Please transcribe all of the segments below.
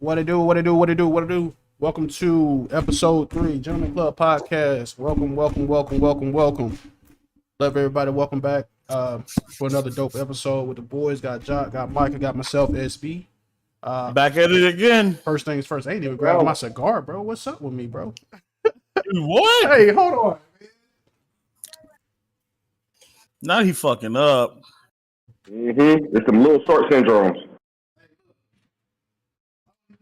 What it do? What it do? What it do? What it do? Welcome to episode 3, Gentleman Club Podcast. Welcome. Love everybody. Welcome back for another dope episode with the boys. Got Jock, got Mike, I got myself, SB. Back at it again. First things first. I ain't even grabbed my cigar, bro. What's up with me, bro? What? Hey, hold on. Now he fucking up. It's some little short syndromes.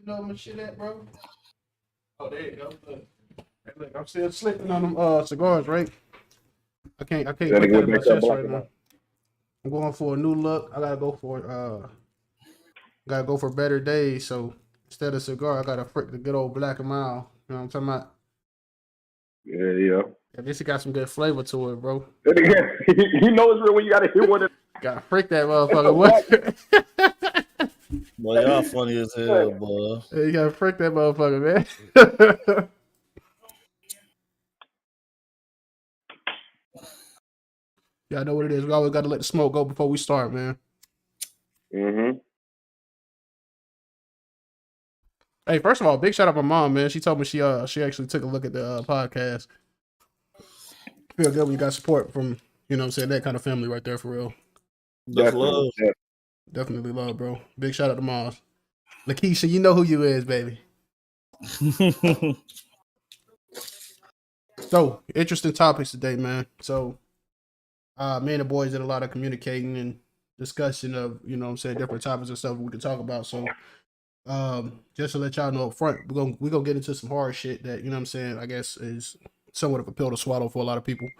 You know my shit at, bro? Oh, there you go. Hey, look, I'm still slipping on them cigars, right? I can't put that in my chest right now. I'm going for a new look. I gotta go for better days. So instead of cigar, I gotta frick the good old Black and Mild. You know what I'm talking about? Yeah. At least it got some good flavor to it, bro. You know it's real when you gotta hit one. Gotta frick that motherfucker. Boy, y'all funny as hell, boy. You gotta frick that motherfucker, man. Y'all know what it is. We always gotta let the smoke go before we start, man. Hey, first of all, big shout out to my mom, man. She told me she actually took a look at the podcast. Feel good when you got support from, you know what I'm saying, that kind of family right there for real. That's love. Definitely love, bro. Big shout out to Mars. Lakeisha, you know who you is, baby. So, interesting topics today, man. So, me and the boys did a lot of communicating and discussion of, you know what I'm saying, different topics and stuff we could talk about. So, just to let y'all know up front, we're gonna get into some hard shit that, you know what I'm saying, I guess is somewhat of a pill to swallow for a lot of people.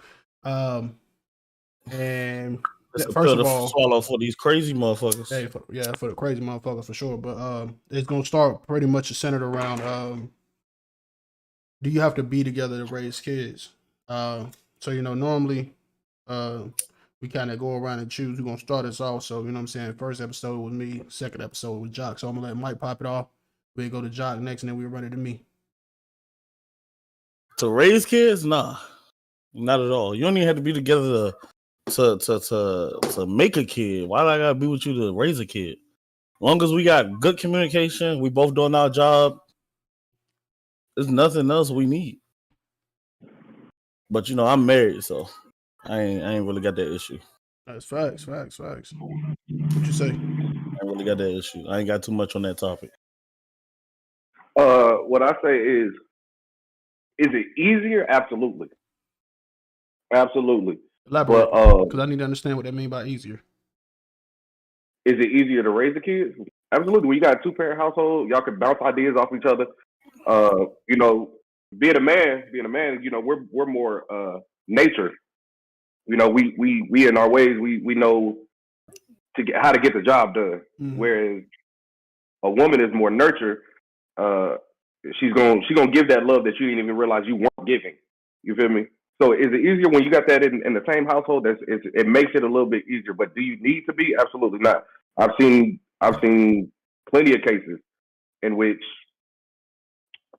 And it's first of all, swallow for these crazy motherfuckers. Hey, for the crazy motherfuckers for sure. But it's gonna start pretty much centered around do you have to be together to raise kids? So you know, normally we kind of go around and choose who's gonna start us off. So you know what I'm saying, first episode was me, second episode was Jock. So I'm gonna let Mike pop it off. We go to Jock next, and then we run it to me. To raise kids? Nah. Not at all. You don't even have to be together to make a kid. Why do I gotta be with you to raise a kid? As long as we got good communication, we both doing our job, there's nothing else we need. But you know, I'm married, so I ain't really got that issue. That's facts. What you say? I ain't really got that issue. I ain't got too much on that topic. What I say is it easier? Absolutely. Elaborate, because I need to understand what that means by easier. Is it easier to raise the kids? Absolutely. When you got a 2-parent household, y'all can bounce ideas off each other. You know, being a man, you know, we're more nature. You know, we in our ways, we know how to get the job done. Mm-hmm. Whereas a woman is more nurture. She's gonna give that love that you didn't even realize you weren't giving. You feel me? So is it easier when you got that in the same household? It makes it a little bit easier. But do you need to be? Absolutely not. I've seen plenty of cases in which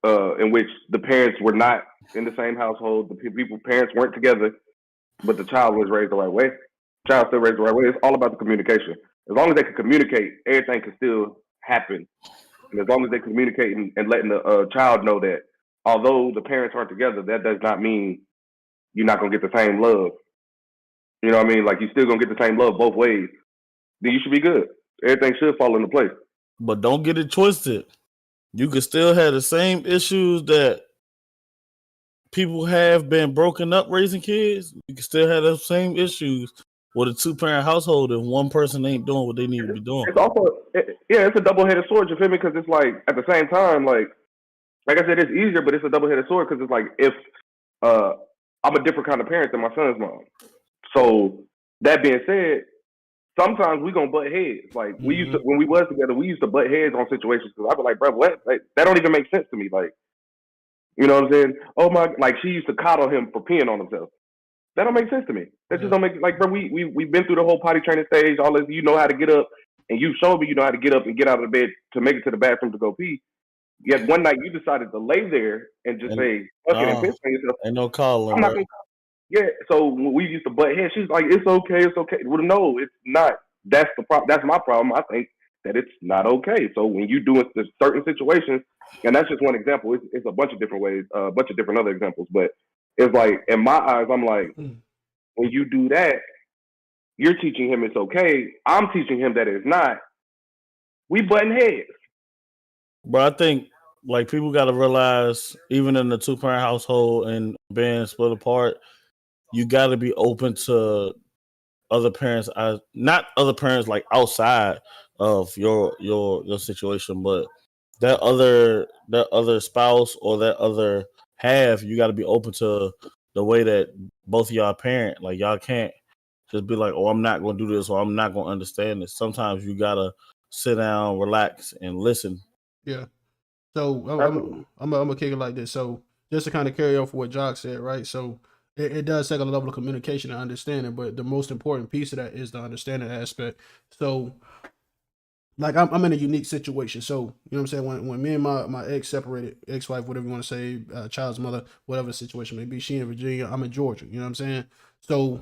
the parents were not in the same household. The parents weren't together, but the child was raised the right way. The child still raised the right way. It's all about the communication. As long as they can communicate, everything can still happen. And as long as they communicate and letting the child know that although the parents aren't together, that does not mean you're not going to get the same love. You know what I mean? Like, you're still going to get the same love both ways. Then you should be good. Everything should fall into place. But don't get it twisted. You can still have the same issues that people have been broken up raising kids. You can still have the same issues with a 2-parent household if one person ain't doing what they need to be doing. It's also, it's a double-headed sword, you feel me? Because it's like, at the same time, like I said, it's easier, but it's a double-headed sword because it's like, if I'm a different kind of parent than my son's mom. So that being said, sometimes we gonna butt heads. Like we used to, when we was together, we used to butt heads on situations. Cause I'd be like, bro, what? Like, that don't even make sense to me. Like, you know what I'm saying? Oh my, like she used to coddle him for peeing on himself. That don't make sense to me. That just don't make, like, bro, we've been through the whole potty training stage, all this. You know how to get up, and you showed me you know how to get up and get out of the bed to make it to the bathroom to go pee. Yet one night you decided to lay there and just say, fuck it, and piss on yourself. Ain't no calling. I'm not gonna, yeah, so when we used to butt heads, she's like, it's okay. Well, no, it's not. That's the problem. That's my problem, I think. that it's not okay. So when you do it in certain situations, and that's just one example. It's a bunch of different ways, a bunch of different other examples. But it's like in my eyes, I'm like, when you do that, you're teaching him it's okay. I'm teaching him that it's not. We button heads. But I think like people got to realize, even in the 2-parent household and being split apart, you got to be open to other parents. Not other parents like outside of your situation, but that other spouse or that other half. You got to be open to the way that both of y'all parent. Like y'all can't just be like, oh, I'm not going to do this or I'm not going to understand this. Sometimes you gotta sit down, relax, and listen. Yeah. So I'm gonna kick it like this. So just to kind of carry off what Jock said, right? So it does take a level of communication and understanding, but the most important piece of that is the understanding aspect. So like I'm in a unique situation. So you know what I'm saying? When me and my ex-wife, whatever you want to say, child's mother, whatever the situation may be, she in Virginia, I'm in Georgia. You know what I'm saying? So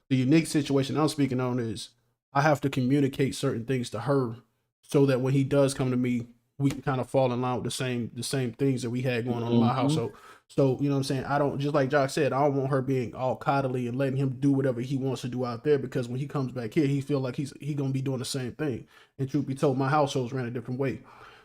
the unique situation I'm speaking on is I have to communicate certain things to her so that when he does come to me, we can kind of fall in line with the same things that we had going on in my household. So, you know what I'm saying? I don't, just like Jock said, I don't want her being all coddly and letting him do whatever he wants to do out there, because when he comes back here, he feel like he gonna be doing the same thing. And truth be told, my household's ran a different way.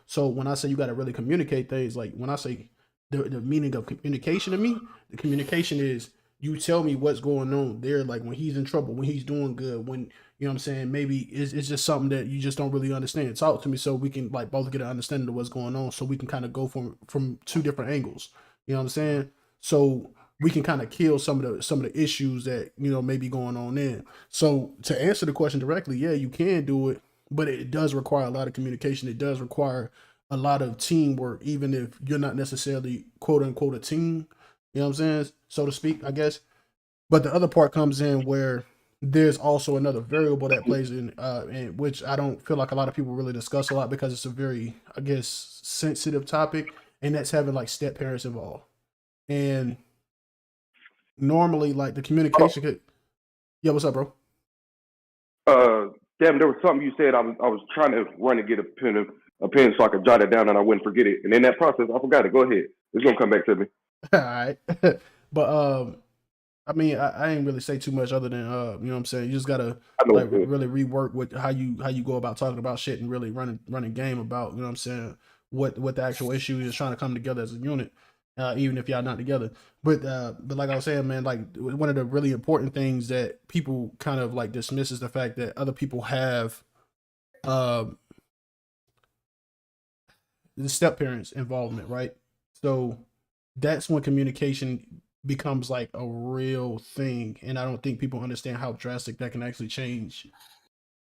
So when I say you got to really communicate things, like when I say the meaning of communication to me, the communication is you tell me what's going on there, like when he's in trouble, when he's doing good, when, you know what I'm saying, maybe it's just something that you just don't really understand. Talk to me so we can like both get an understanding of what's going on, so we can kind of go from two different angles. You know what I'm saying? So we can kind of kill some of the issues that, you know, may be going on there. So to answer the question directly, yeah, you can do it, but it does require a lot of communication. It does require a lot of teamwork, even if you're not necessarily quote unquote a team. You know what I'm saying? So to speak, I guess. But the other part comes in where there's also another variable that plays in which I don't feel like a lot of people really discuss a lot, because it's a very, I guess, sensitive topic, and that's having like step parents involved. And normally, like the communication could. Yeah, what's up, bro? Damn, there was something you said. I was trying to run and get a pen so I could jot it down and I wouldn't forget it. And in that process, I forgot it. Go ahead. It's gonna come back to me. All right. But I mean, I ain't really say too much other than you know what I'm saying. You just gotta like really rework with how you go about talking about shit and really running game about, you know what I'm saying, what the actual issue is, trying to come together as a unit, even if y'all not together. But like I was saying, man, like one of the really important things that people kind of like dismiss is the fact that other people have the step parents involvement, right? So that's when communication becomes like a real thing, and I don't think people understand how drastic that can actually change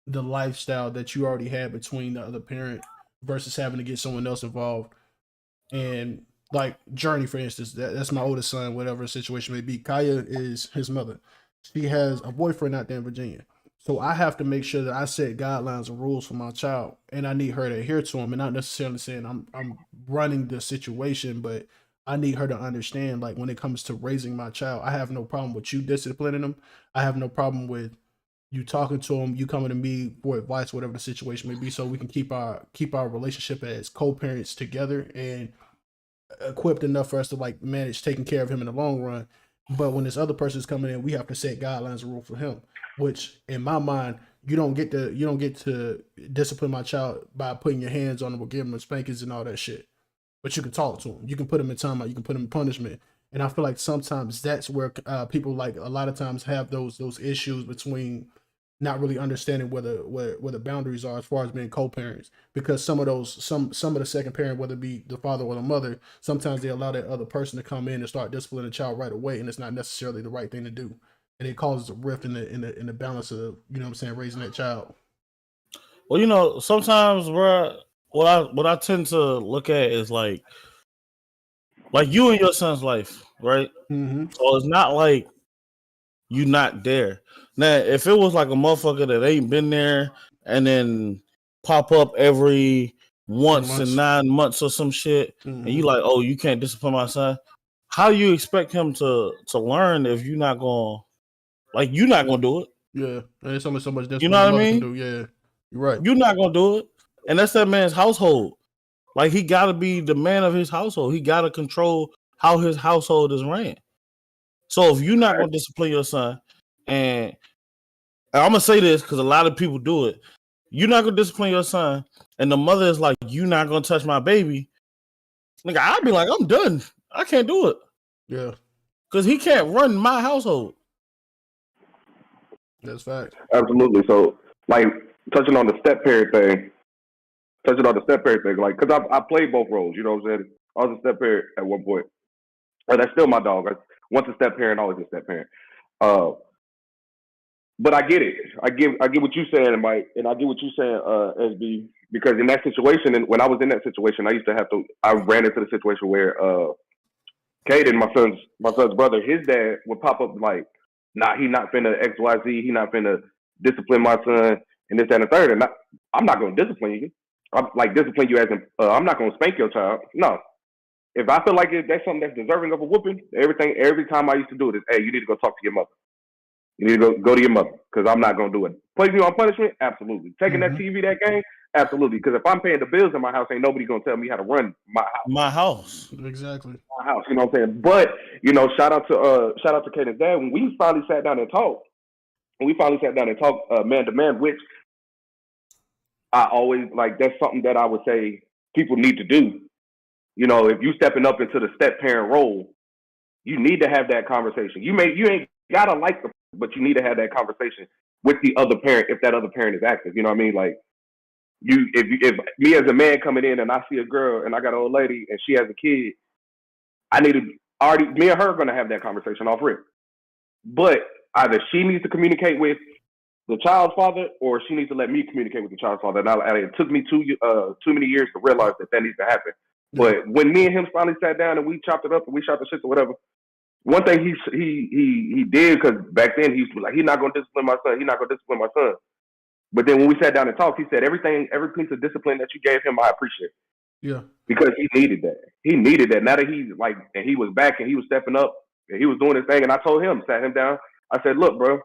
the lifestyle that you already had between the other parent versus having to get someone else involved. And like Journey, for instance, that's my oldest son, whatever the situation may be. Kaya is his mother. She has a boyfriend out there in Virginia. So I have to make sure that I set guidelines and rules for my child, and I need her to adhere to them, and not necessarily saying I'm running the situation, but I need her to understand, like, when it comes to raising my child, I have no problem with you disciplining them. I have no problem with you talking to them, you coming to me for advice, whatever the situation may be, so we can keep our relationship as co-parents together and equipped enough for us to like manage taking care of him in the long run. But when this other person's coming in, we have to set guidelines and rules for him, which in my mind, you don't get to discipline my child by putting your hands on them or giving them spankings and all that shit. But you can talk to them. You can put them in timeout. You can put them in punishment. And I feel like sometimes that's where people like a lot of times have those issues between not really understanding where the boundaries are as far as being co-parents, because some of the second parent, whether it be the father or the mother, sometimes they allow that other person to come in and start disciplining the child right away, and it's not necessarily the right thing to do, and it causes a rift in the balance of, you know what I'm saying, raising that child. Well, you know, sometimes, bro, what I tend to look at is like you and your son's life, right? Mm-hmm. So it's not like you not there. Now, if it was like a motherfucker that ain't been there and then pop up every once in 9 months or some shit, and you like, oh, you can't discipline my son. How you expect him to learn if you're not gonna do it? Yeah, there's only so much discipline you know what I the mother mean? can do. Yeah. You're right. You're not gonna do it, and that's that man's household. Like he got to be the man of his household. He got to control how his household is ran. So if you're not gonna discipline your son, and I'm gonna say this because a lot of people do it, you're not gonna discipline your son, and the mother is like, "You're not gonna touch my baby." Nigga, I'd be like, "I'm done. I can't do it." Yeah, because he can't run my household. that's fact. Absolutely. So, like, touching on the step parent thing, like, because I played both roles, you know what I'm saying? I was a step parent at one point. That's still my dog. Once a step parent, always a step parent. But I get it. I get what you're saying, Mike, and I get what you're saying, SB, because in that situation, and when I was in that situation, I ran into the situation where Caden, my son's brother, his dad would pop up like, nah, he not finna XYZ, he not finna discipline my son, and this, that, and the third. And I'm not gonna discipline you. I'm like discipline you as in, I'm not gonna spank your child. No. If I feel like that's something that's deserving of a whooping, every time I used to do it is, hey, you need to go talk to your mother. You need to go to your mother, because I'm not gonna do it. Place me on punishment? Absolutely. Taking that TV, that game? Absolutely. Because if I'm paying the bills in my house, ain't nobody gonna tell me how to run my house. My house. Exactly. My house. You know what I'm saying? But shout out to Kaden's dad. When we finally sat down and talked, man to man, which I always like. That's something that I would say people need to do. If you stepping up into the step parent role, you need to have that conversation. You ain't gotta like the, but you need to have that conversation with the other parent if that other parent is active. You know what I mean? Like if me as a man coming in and I see a girl and I got an old lady and she has a kid, I need to me and her are gonna have that conversation off rip. But either she needs to communicate with the child's father, or she needs to let me communicate with the child's father. And it took me too many years to realize that needs to happen. But when me and him finally sat down and we chopped it up and we shot the shit or whatever, one thing he did, because back then he used to be like, he's not going to discipline my son. But then when we sat down and talked, he said every piece of discipline that you gave him, I appreciate. Yeah. Because he needed that. He needed that. Now that he's like, and he was back and he was stepping up and he was doing his thing, and I told him, sat him down, I said, look, bro,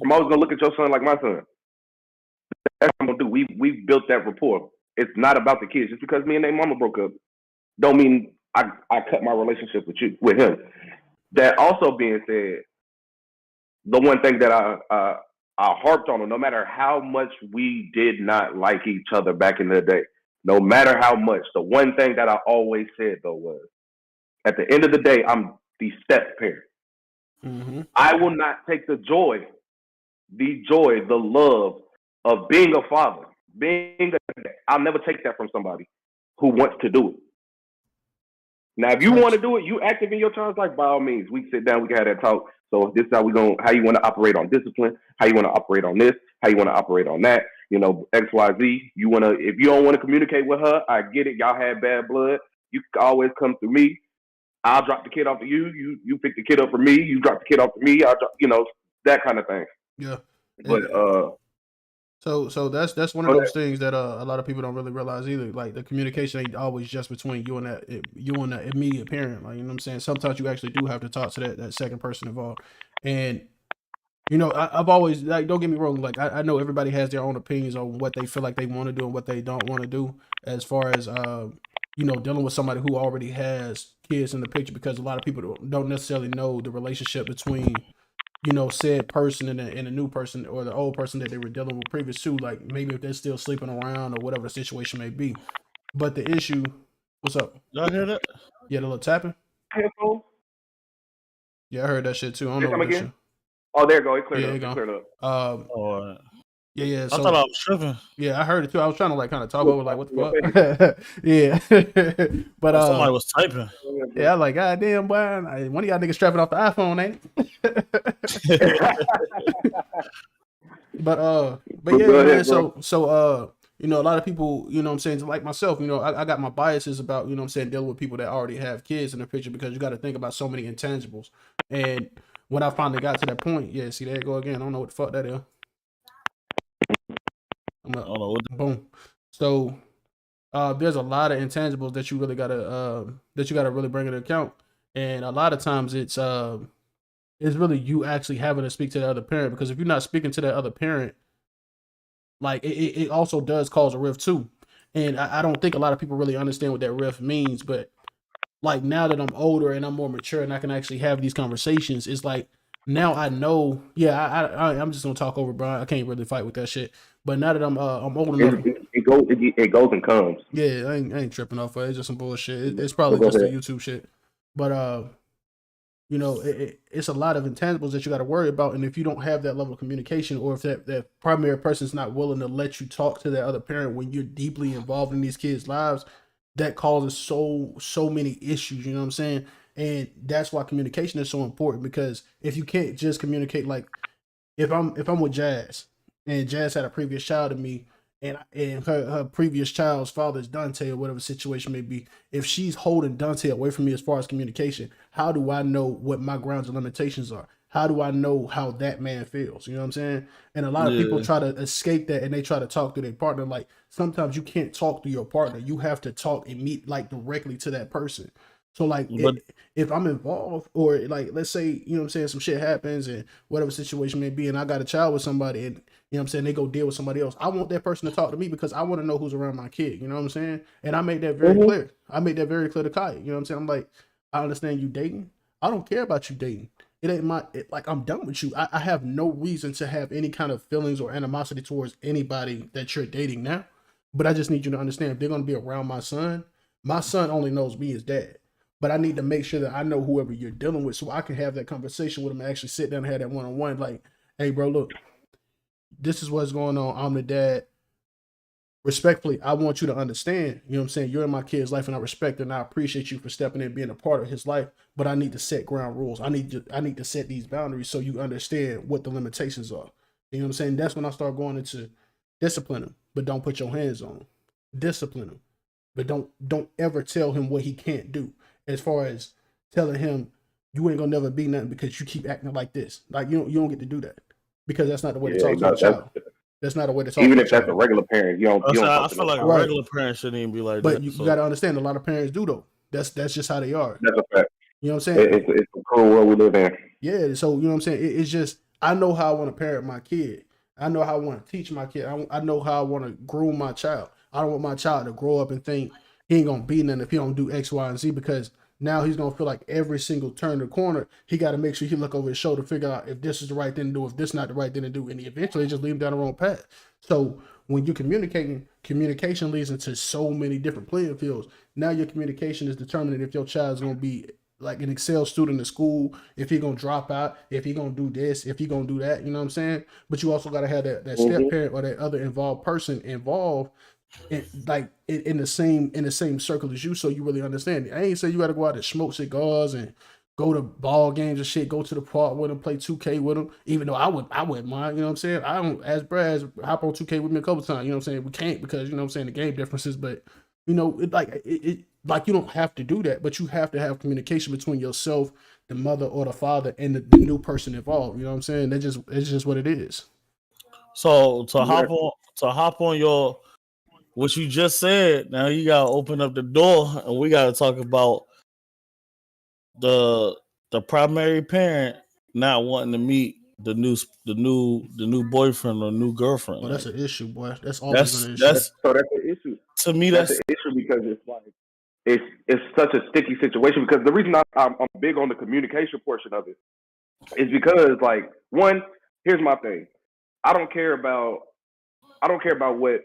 I'm always gonna look at your son like my son. That's what I'm gonna do. We've built that rapport. It's not about the kids. Just because me and their mama broke up, don't mean I cut my relationship with him. That also being said, the one thing that I harped on, no matter how much we did not like each other back in the day, no matter how much, the one thing that I always said though was, at the end of the day, I'm the step parent. Mm-hmm. I will not take the joy, the love of being a father, I'll never take that from somebody who wants to do it. Now, if you want to do it, you active in your child's life, by all means, we can sit down, we can have that talk. So this is how how you want to operate on discipline, how you want to operate on this, how you want to operate on that, X, Y, Z. If you don't want to communicate with her, I get it. Y'all had bad blood. You can always come through me. I'll drop the kid off to you. You pick the kid up for me. You drop the kid off to me. I'll drop, that kind of thing. Yeah. But So that's one of those things that a lot of people don't really realize either. Like the communication ain't always just between you and the immediate parent. Like, you know what I'm saying? Sometimes you actually do have to talk to that second person involved. And I've always, like, don't get me wrong, like I know everybody has their own opinions on what they feel like they want to do and what they don't want to do as far as dealing with somebody who already has kids in the picture, because a lot of people don't necessarily know the relationship between said person and a new person, or the old person that they were dealing with previous to, like maybe if they're still sleeping around or whatever the situation may be. But the issue, what's up? Y'all hear that? Yeah, the little tapping. Headphones? Yeah, I heard that shit too. I don't know what again? Oh, there you go. It cleared Yeah, up. it go. Cleared up. Oh, Yeah. I thought I was tripping. Yeah, I heard it too. I was trying to like kind of talk over like, what the fuck? Yeah. But somebody was typing. Yeah, I'm like, God damn, boy, one of y'all niggas strapping off the iPhone, ain't it? But yeah, man, so a lot of people, what I'm saying, like myself, I got my biases about, what I'm saying, dealing with people that already have kids in the picture, because you got to think about so many intangibles. And when I finally got to that point, yeah, see, there you go again. I don't know what the fuck that is. Boom. So there's a lot of intangibles that you really gotta really bring into account, and a lot of times it's really you actually having to speak to the other parent, because if you're not speaking to that other parent, like it also does cause a rift too. And I don't think a lot of people really understand what that rift means, but like now that I'm older and I'm more mature and I can actually have these conversations, it's like now I know. Yeah, I'm just gonna talk over Brian. I can't really fight with that shit. But now that I'm old enough, It goes and comes. yeah, I ain't tripping off of it. It's just some bullshit. It's So probably go just the ahead. YouTube shit. But you know, it's a lot of intangibles that you got to worry about. And if you don't have that level of communication, or if that primary person's not willing to let you talk to that other parent when you're deeply involved in these kids' lives, that causes so many issues. You know what I'm saying? And that's why communication is so important, because if you can't just communicate, like if I'm with Jazz and Jazz had a previous child to me, and her previous child's father is Dante, or whatever situation may be, if she's holding Dante away from me as far as communication, how do I know what my grounds and limitations are? How do I know how that man feels? You know what I'm saying? And a lot of people Yeah, try to escape that, and they try to talk to their partner. Like sometimes you can't talk to your partner. You have to talk and meet like directly to that person. So like but if I'm involved, or like let's say, you know what I'm saying, some shit happens and whatever situation may be, and I got a child with somebody, and you know what I'm saying, they go deal with somebody else, I want that person to talk to me because I want to know who's around my kid. You know what I'm saying? And I made that very Mm-hmm. clear. I made that very clear to Kai. You know what I'm saying? I'm like, I understand you dating. I don't care about you dating. It ain't like I'm done with you. I have no reason to have any kind of feelings or animosity towards anybody that you're dating now. But I just need you to understand, if they're gonna be around my son only knows me as dad. But I need to make sure that I know whoever you're dealing with, so I can have that conversation with them and actually sit down and have that one-on-one. Like, hey, bro, look, this is what's going on. I'm the dad. Respectfully, I want you to understand, you know what I'm saying? You're in my kid's life, and I respect it, and I appreciate you for stepping in, being a part of his life. But I need to set ground rules. I need to set these boundaries so you understand what the limitations are. You know what I'm saying? That's when I start going into discipline him, but don't put your hands on him. Discipline him, but don't ever tell him what he can't do. As far as telling him you ain't gonna never be nothing because you keep acting like this. Like you don't get to do that, because that's not the way to Yeah, talk to a that's child. That's not a way to talk even to a if that's a child. regular parent, you don't I talk to feel no like a child. Right. regular parent shouldn't even be like But that. you So got to understand, a lot of parents do though. That's just how they are. That's a fact. You know what I'm saying? It's a cruel world we live in. Yeah. So you know what I'm saying? It's just, I know how I want to parent my kid. I know how I want to teach my kid. I know how I want to groom my child. I don't want my child to grow up and think he ain't gonna be nothing if he don't do X, Y, and Z, because now he's gonna feel like every single turn the corner he got to make sure he look over his shoulder, figure out if this is the right thing to do, if this is not the right thing to do, and he eventually just lead him down the wrong path. So when you're communicating, communication leads into so many different playing fields. Now your communication is determining if your child's gonna be like an Excel student in school, if he gonna drop out, if he gonna do this, if he gonna do that. You know what I'm saying? But you also gotta have that step Mm-hmm. parent or that other involved person involved in the same circle as you, so you really understand it. I ain't say you got to go out and smoke cigars and go to ball games and shit, go to the park with them, play 2K with them, even though I wouldn't mind. You know what I'm saying? I don't, as Brad, hop on 2K with me a couple times. You know what I'm saying? We can't, because you know what I'm saying, the game differences. But you know, it like you don't have to do that, but you have to have communication between yourself, the mother or the father, and the new person involved. You know what I'm saying? It's just what it is. so Yeah. to hop on your what you just said, now you gotta open up the door and we gotta talk about the primary parent not wanting to meet the new boyfriend or new girlfriend. Oh, Like that's an issue, boy. That's always an issue. that's So that's the issue. to me That's that's the issue because it's like it's such a sticky situation. Because the reason I'm big on the communication portion of it is because, like, one, here's my thing. I don't care about what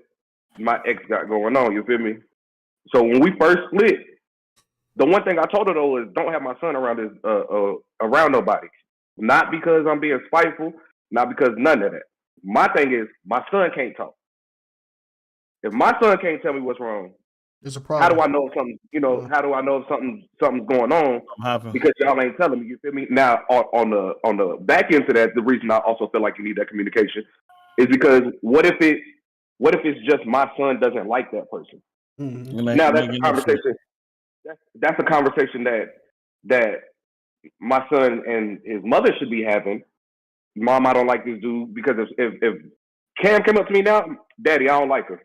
my ex got going on. You feel me? So when we first split, the one thing I told her though is don't have my son around nobody. Not because I'm being spiteful, not because none of that. My thing is my son can't talk. If my son can't tell me what's wrong, It's a how do problem. I know if something? How do I know if something's going on? happen. Because y'all ain't telling me. You feel me? Now on the back end to that, the reason I also feel like you need that communication is because what if it's just my son doesn't like that person? Mm-hmm. Now that's a conversation. That's a conversation that my son and his mother should be having. Mom, I don't like this dude because if Cam came up to me now, Daddy, I don't like her.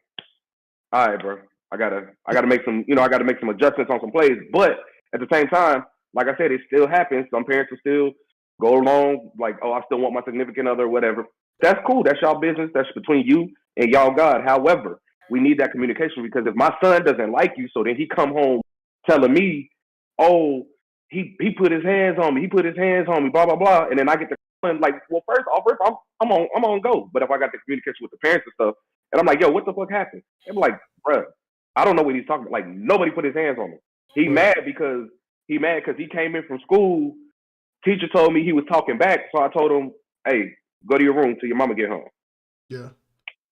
All right, bro. I gotta make some, I gotta make some adjustments on some plays. But at the same time, like I said, it still happens. Some parents will still go along like, oh, I still want my significant other, or whatever. That's cool. That's y'all business. That's between you and y'all God. However, we need that communication because if my son doesn't like you, so then he come home telling me, oh, he put his hands on me. He put his hands on me. Blah blah blah. And then I get the like, well, first I'm on go. But if I got the communication with the parents and stuff, and I'm like, yo, what the fuck happened? I'm like, bruh, I don't know what he's talking about. Like nobody put his hands on him. He mad because he came in from school. Teacher told me he was talking back, so I told him, hey, go to your room till your mama get home. Yeah.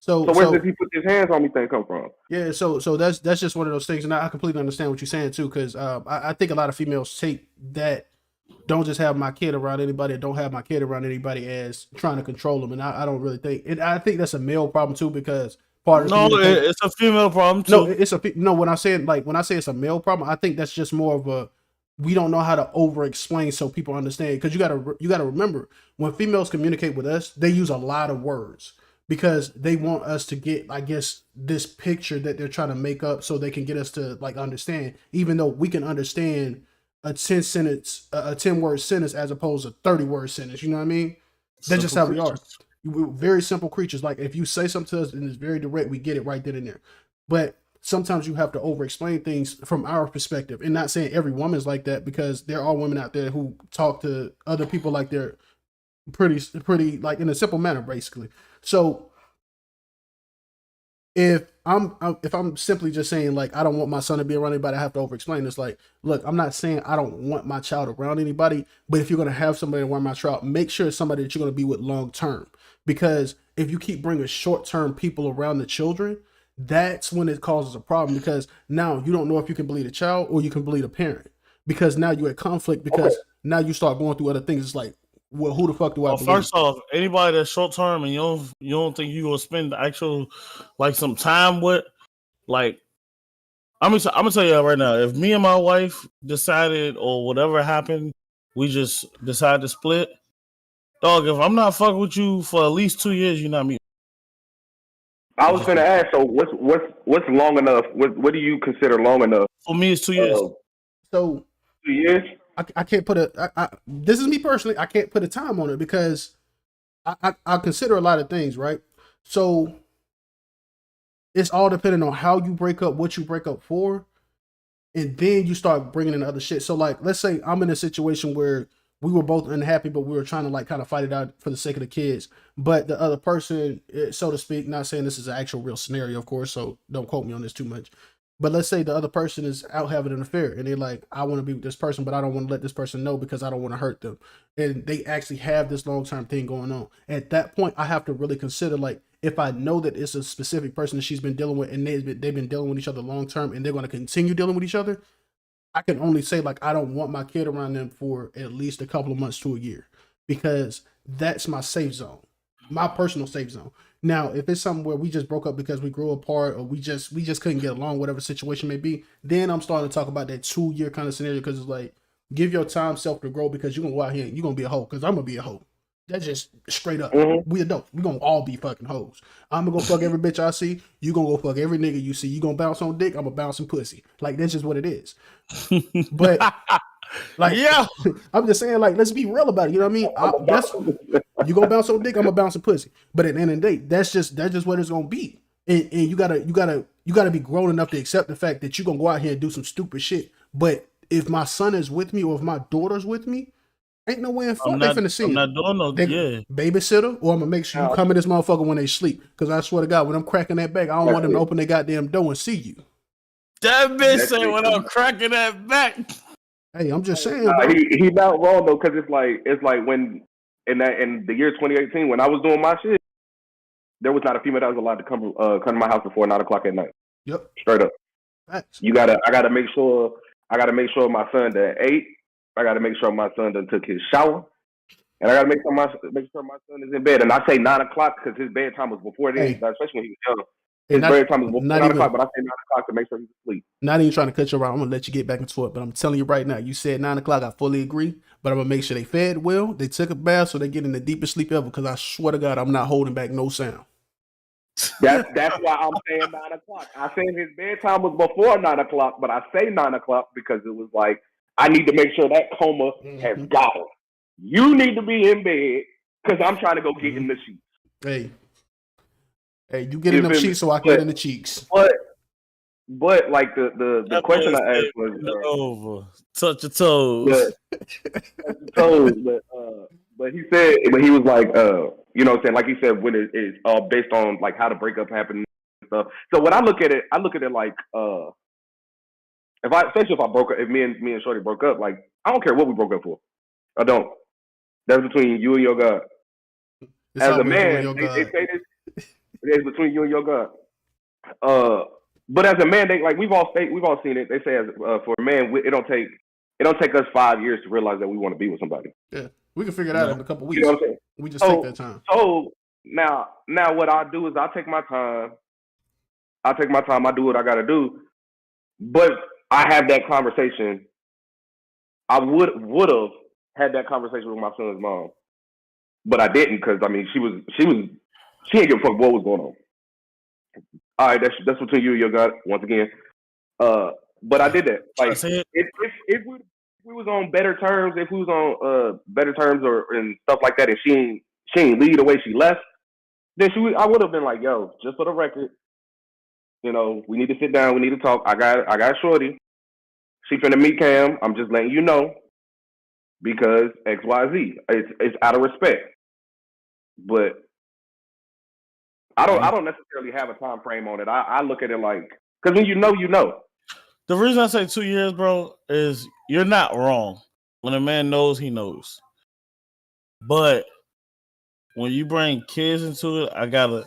So where did he put his hands on me thing come from? Yeah, so that's just one of those things, and I completely understand what you're saying too, because I think a lot of females take that don't just have my kid around anybody, don't have my kid around anybody as trying to control them, and I don't really think, and I think that's a male problem too, because part of it's a female problem too. No, when I say it's a male problem, I think that's just more of a we don't know how to over explain so people understand, because you gotta remember when females communicate with us, they use a lot of words. Because they want us to get, I guess, this picture that they're trying to make up so they can get us to like understand, even though we can understand a 10-word sentence as opposed to 30-word sentence. You know what I mean? That's just how we are. We're very simple creatures. Like if you say something to us and it's very direct, we get it right then and there. But sometimes you have to over explain things from our perspective, and not saying every woman's like that, because there are women out there who talk to other people like they're pretty like in a simple manner, basically. So if I'm simply just saying like I don't want my son to be around anybody, I have to over explain this. Like, look, I'm not saying I don't want my child around anybody, but if you're gonna have somebody around my child, make sure it's somebody that you're gonna be with long term. Because if you keep bringing short term people around the children, that's when it causes a problem. Because now you don't know if you can believe a child or you can believe a parent. Because now you're at conflict. Because now you start going through other things. It's like, well, who the fuck do I believe? First off, anybody that's short term and you don't think you're gonna spend the actual like some time with, like I'm gonna tell you right now, if me and my wife decided or whatever happened, we just decided to split, dog, if I'm not fucking with you for at least 2 years, you're not me. I was gonna ask, so what's long enough? What do you consider long enough? For me, it's 2 years. So 2 years? I can't put this is me personally. I can't put a time on it because I consider a lot of things, right? So it's all depending on how you break up, what you break up for, and then you start bringing in other shit. So like, let's say I'm in a situation where we were both unhappy, but we were trying to like kind of fight it out for the sake of the kids. But the other person, so to speak, not saying this is an actual real scenario, of course, so don't quote me on this too much. But let's say the other person is out having an affair and they're like, I want to be with this person, but I don't want to let this person know because I don't want to hurt them. And they actually have this long-term thing going on. At that point, I have to really consider, like, if I know that it's a specific person that she's been dealing with and they've been dealing with each other long-term and they're going to continue dealing with each other, I can only say, like, I don't want my kid around them for at least a couple of months to a year, because that's my safe zone, my personal safe zone. Now, if it's something where we just broke up because we grew apart or we just couldn't get along, whatever the situation may be, then I'm starting to talk about that 2-year kind of scenario, because it's like, give your time self to grow, because you're going to go out here and you're going to be a hoe, because I'm going to be a hoe. That's just straight up. Mm-hmm. We adults. We're going to all be fucking hoes. I'm going to go fuck every bitch I see. You going to go fuck every nigga you see. You going to bounce on dick. I'm going to bounce on pussy. Like, that's just what it is. But, like, yeah, I'm just saying, like, let's be real about it. You know what I mean? You going to bounce on dick, I'm going to bounce on pussy. But at the end of the day, that's just what it's going to be. And you gotta be grown enough to accept the fact that you're going to go out here and do some stupid shit. But if my son is with me or if my daughter's with me, ain't no way in fuck they finna see it. I'm not doing no babysitter, or I'm gonna make sure you come in this motherfucker when they sleep. Because I swear to God, when I'm cracking that back, I don't want them to open their goddamn door and see you. That bitch said when I'm cracking that back. Hey, I'm just saying. He's not wrong though, because it's like when in the year 2018 when I was doing my shit, there was not a female that was allowed to come to my house before 9:00 at night. Yep, straight up. Facts. I gotta make sure my son done ate. I got to make sure my son done took his shower, and I got to make sure my son is in bed. And I say 9:00 because his bedtime was before then, especially when he was young. His bedtime was before 9:00, but I say 9:00 to make sure he's asleep. Not even trying to cut you around. I'm gonna let you get back into it, but I'm telling you right now, you said 9:00. I fully agree, but I'm gonna make sure they fed well, they took a bath, so they get in the deepest sleep ever. Because I swear to God, I'm not holding back no sound. That's why I'm saying 9:00. I said his bedtime was before 9:00, but I say 9:00 because it was like, I need to make sure that coma has got him. You need to be in bed because I'm trying to go get in the sheets. Hey, you get in them feel me? cheeks, so I can get in the cheeks. But like the That question boy I said, asked was "Bend over, touch your toes." toes, but he was like, you know what I'm saying? Like he said, when it's based on like how the breakup happened and stuff. So when I look at it like, especially if I broke up, if me and Shorty broke up, like, I don't care what we broke up for. I don't. That's between you and your God. It's As a always you and man, your they God. say this, it's between you and your God. But as a man, we've all seen it. They say as for a man, it don't take us 5 years to realize that we want to be with somebody. Yeah, we can figure it out in a couple weeks. You know what I'm saying? We just take that time. So now what I do is I take my time. I do what I got to do. But I have that conversation. I would have had that conversation with my son's mom, but I didn't because I mean she didn't give a fuck what was going on. All right, that's between you and your God once again. But I did that. Like if we was on better terms, if we was on better terms or and stuff like that, and she ain't leave the way she left, then I would have been like, yo, just for the record, you know, we need to sit down, we need to talk. I got Shorty. She finna meet Cam. I'm just letting you know because XYZ. It's out of respect. But I don't necessarily have a time frame on it. I look at it like, because when you know, you know. The reason I say 2 years, bro, is you're not wrong. When a man knows, he knows. But when you bring kids into it, I gotta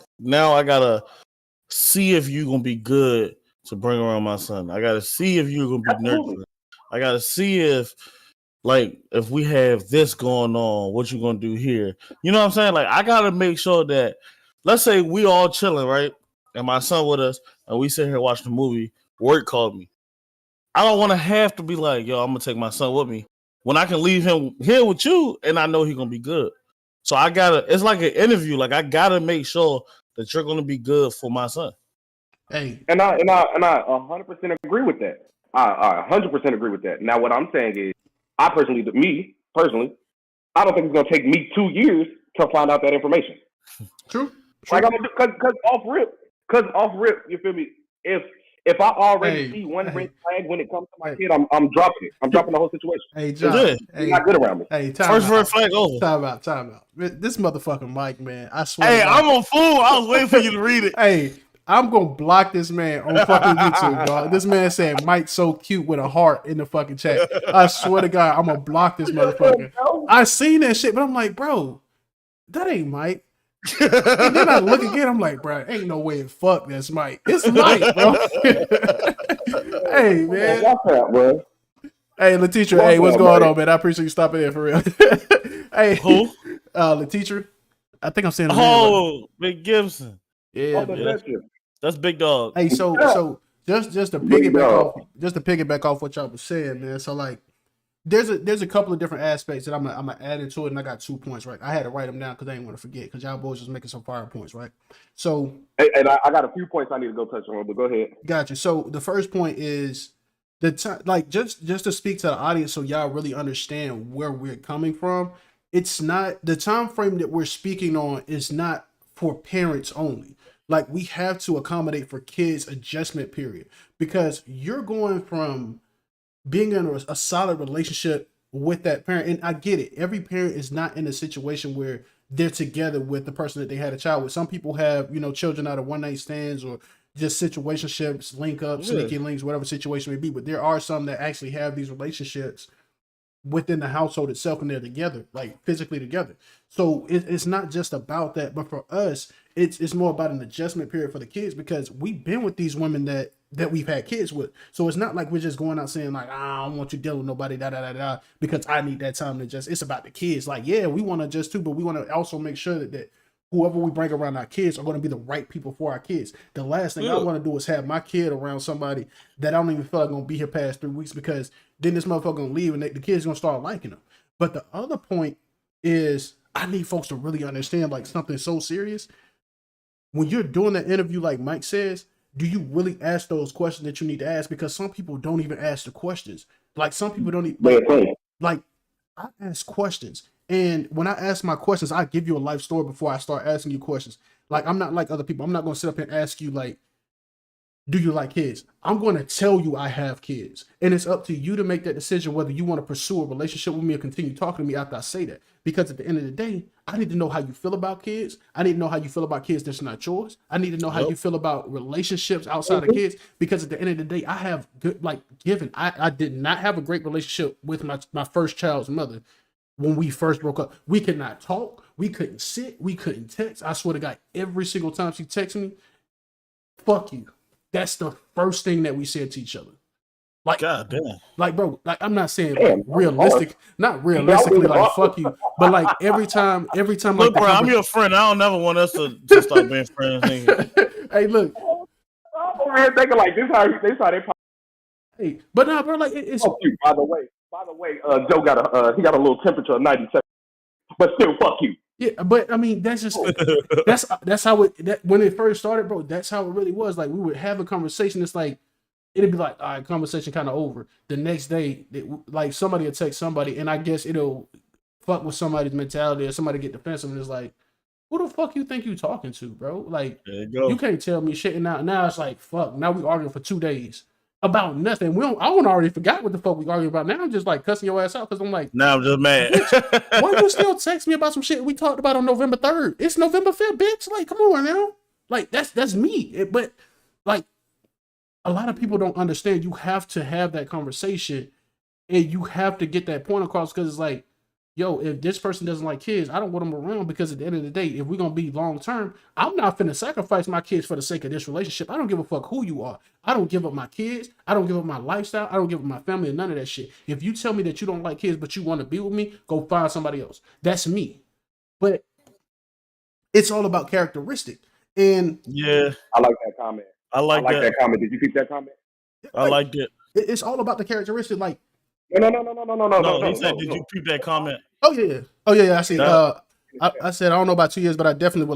see if you're gonna be good to bring around my son. I gotta see if you're gonna be nurturing. I gotta see if we have this going on, what you gonna do here. You know what I'm saying? Like, I gotta make sure that, let's say we all chilling, right? And my son with us, and we sit here watching the movie, work called me. I don't want to have to be like, yo, I'm gonna take my son with me when I can leave him here with you and I know he's gonna be good. So it's like an interview. Like, I gotta make sure that you're gonna be good for my son. Hey. And I 100% agree with that. I 100% agree with that. Now what I'm saying is, I don't think it's gonna take me 2 years to find out that information. True. Like, I'm gonna do, cause off rip, you feel me? If I already see one red flag when it comes to my kid, I'm dropping it. I'm dropping the whole situation. Hey, John. You're not good around me. Hey, first red flag over. Time out. This motherfucking Mike, man. I swear. Hey, I'm a fool. I was waiting for you to read it. Hey, I'm gonna block this man on fucking YouTube, dog. This man said Mike's so cute with a heart in the fucking chat. I swear to God, I'm gonna block this motherfucker. I seen that shit, but I'm like, bro, that ain't Mike. And then I look again, I'm like, bro, ain't no way in fuck that's Mike. It's Mike, bro. Hey, man. What's that, bro? Hey, Lateacher. Hey, what's going on, man? I appreciate you stopping in for real. Hey, who? Lateacher. I think I'm saying. Big Gibson. Yeah, that's Big Dog. Hey, so just to piggyback off what y'all was saying, man. So like, there's a couple of different aspects that I'm gonna add into it, and I got 2 points, right? I had to write them down because I didn't want to forget, because y'all boys just making some fire points, right? So, and I got a few points I need to go touch on, but go ahead. Gotcha. So the first point is the time, like just to speak to the audience, so y'all really understand where we're coming from. It's not the time frame that we're speaking on is not for parents only. Like, we have to accommodate for kids' adjustment period, because you're going from being in a solid relationship with that parent. And I get it. Every parent is not in a situation where they're together with the person that they had a child with. Some people have, children out of one night stands or just situationships, link up, sneaky links, whatever situation may be. But there are some that actually have these relationships within the household itself, and they're together, like physically together. So it's not just about that, but for us, it's more about an adjustment period for the kids, because we've been with these women that we've had kids with. So it's not like we're just going out saying like, I don't want you dealing with nobody, because I need that time to adjust. It's about the kids. Like, yeah, we want to adjust too, but we want to also make sure that whoever we bring around our kids are going to be the right people for our kids. The last thing I want to do is have my kid around somebody that I don't even feel like going to be here past 3 weeks, because then this motherfucker going to leave and the kid's going to start liking them. But the other point is, I need folks to really understand, like, something so serious. When you're doing that interview, like Mike says, do you really ask those questions that you need to ask? Because some people don't even ask the questions. Like, some people don't even, like I ask questions. And when I ask my questions, I give you a life story before I start asking you questions. Like, I'm not like other people. I'm not going to sit up and ask you, like, do you like kids? I'm going to tell you I have kids. And it's up to you to make that decision whether you want to pursue a relationship with me or continue talking to me after I say that. Because at the end of the day, I need to know how you feel about kids. I need to know how you feel about kids that's not yours. I need to know how Yep. you feel about relationships outside of kids. Because at the end of the day, I have good, like, I did not have a great relationship with my first child's mother when we first broke up. We could not talk. We couldn't sit. We couldn't text. I swear to God, every single time she texted me, fuck you. That's the first thing that we said to each other. Like, God damn. like, bro, like, I'm not saying Damn, like realistic, not realistically, like fuck you, but like every time, Look, like, bro, I'm your friend. I don't never want us to start being friends. Nigga. hey, look, I'm over here thinking like this how they probably hey, but nah, bro, like it's fuck you. By the way, Joe got a he got a little temperature of 97, but still fuck you. yeah, but I mean that's just that's how that when it first started, bro. That's how it really was. Like we would have a conversation. It's like it'd be like, all right, conversation kind of over. The next day, like somebody will text somebody, and I guess it'll fuck with somebody's mentality, or somebody get defensive, and it's like, who the fuck you think you talking to, bro? Like, There you go. you can't tell me shit. And now it's like, fuck. Now we arguing for 2 days about nothing. I don't already forgot what the fuck we arguing about. Now I'm just like cussing your ass out because I'm like, Now I'm just mad. why you still text me about some shit we talked about on November 3rd? It's November 5th, bitch. Like, come on now. Like, that's me. But like, a lot of people don't understand. You have to have that conversation, and you have to get that point across because it's like, yo, if this person doesn't like kids, I don't want them around because at the end of the day, if we're gonna be long term, I'm not finna sacrifice my kids for the sake of this relationship. I don't give a fuck who you are. I don't give up my kids. I don't give up my lifestyle. I don't give up my family and none of that shit. If you tell me that you don't like kids but you want to be with me, go find somebody else. That's me. But it's all about characteristic. And Yeah, I like that comment. I like that. that comment. Did you keep that comment? I like it. it's all about the characteristic. Like, No. No, he said, did you peep that comment? oh yeah. I see. That- I said I don't know about 2 years, but I definitely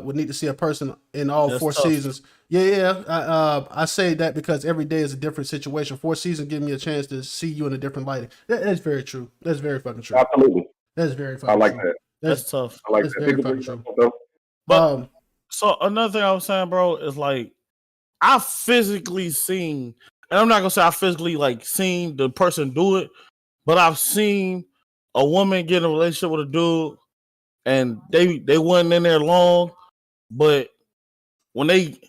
would need to see a person in all That's 4 tough. seasons. Yeah. I say that because every day is a different situation. 4 seasons give me a chance to see you in a different light. That's very true. That's very fucking true. Absolutely. That's very fucking I like true. that. That's tough. I like That's that. very Think fucking about true. yourself, though. Um, So another thing I was saying, bro, is like I physically seen, and I'm not gonna say I physically like seen the person do it, but I've seen a woman get in a relationship with a dude, and they wasn't in there long, but when he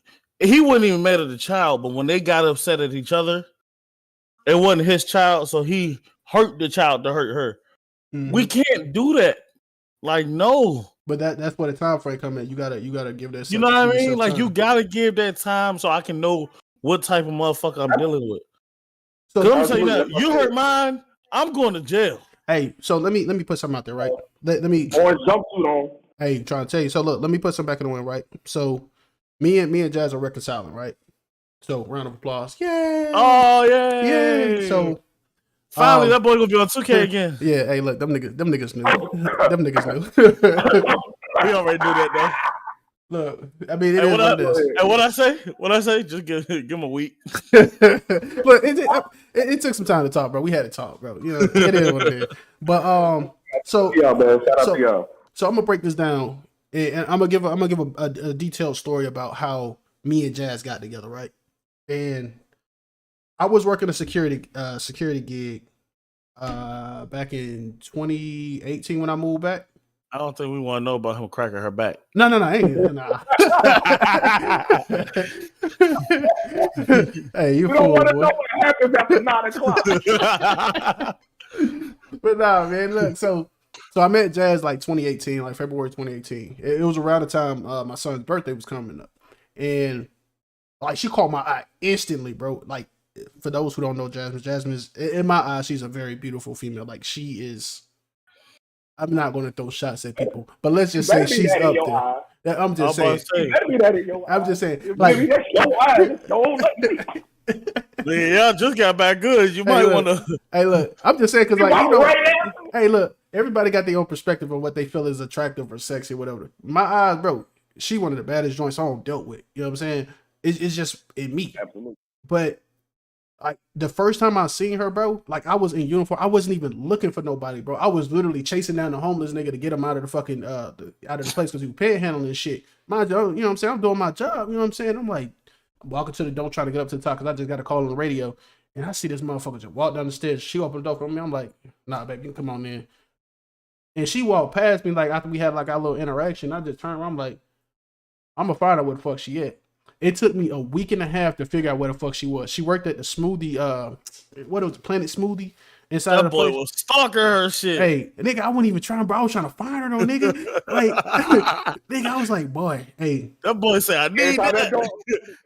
wouldn't even mad at the child, but when they got upset at each other, it wasn't his child, so he hurt the child to hurt her. mhm. We can't do that. Like, no. But that's where the time frame come in. You gotta give that. You know what I give mean? yourself Like, you time. gotta give that time so I can know what type of motherfucker I'm dealing with. So Cause I'm telling you Absolutely. that you hurt mine, I'm going to jail. hey, so let me put something out there, right? Let me Orange jumpsuit on. hey, trying to tell you. So look, let me put some back in the wind, right? So me and Jazz are reconciling, right? So round of applause. Yay! Oh yeah. Yay! So finally that boy gonna be on 2K again. yeah, hey, look, them niggas knew. Them niggas knew. We already knew that though. Look, I mean, it Hey, is what it is. and what I say? What I say? Just give him a week. Look, it took some time to talk, bro. We had to talk, bro. You know, it is what it is. But so Yeah, man. Shout out to y'all. So I'm gonna break this down, and I'm gonna give a detailed story about how me and Jazz got together, right? And I was working a security gig back in 2018 when I moved back. I don't think we want to know about him cracking her back. No, nah. Hey, you We don't fool, want to boy. know what happens after 9 o'clock. But nah, man, look, so I met Jazz like 2018, like February 2018. It was around the time my son's birthday was coming up. And like she caught my eye instantly, bro. Like for those who don't know Jasmine is in my eyes, she's a very beautiful female. Like she is. I'm not going to throw shots at people, but let's just say she's up there. I'm just saying. I'm just saying. Like, Maybe that's your eyes. Don't let me. Yeah, just got back good. You might want to. Hey, look, I'm just saying because, like, you know, right now? hey, look, everybody got their own perspective of what they feel is attractive or sexy, whatever. My eyes, bro, she one of the baddest joints I don't dealt with. You know what I'm saying? It's just in me. Absolutely. But like the first time I seen her, bro, like I was in uniform. I wasn't even looking for nobody, bro. I was literally chasing down the homeless nigga to get him out of the fucking out of the place because he was panhandling and shit. My job, you know what I'm saying? I'm doing my job, you know what I'm saying? I'm like walking to the door trying to get up to the top because I just got a call on the radio. And I see this motherfucker just walk down the stairs. She opened the door for me. I'm like, nah, baby, come on in. And she walked past me like after we had like our little interaction. I just turned around, I'm like, I'm gonna find out where the fuck she at. It took me a week and a half to figure out where the fuck she was. She worked at the smoothie, what it was, Planet Smoothie inside of That the boy place. was stalking her shit. Hey, nigga, I wasn't even trying, bro. I was trying to find her though, nigga. Like, nigga, I was like, boy, hey. That boy said, I need that.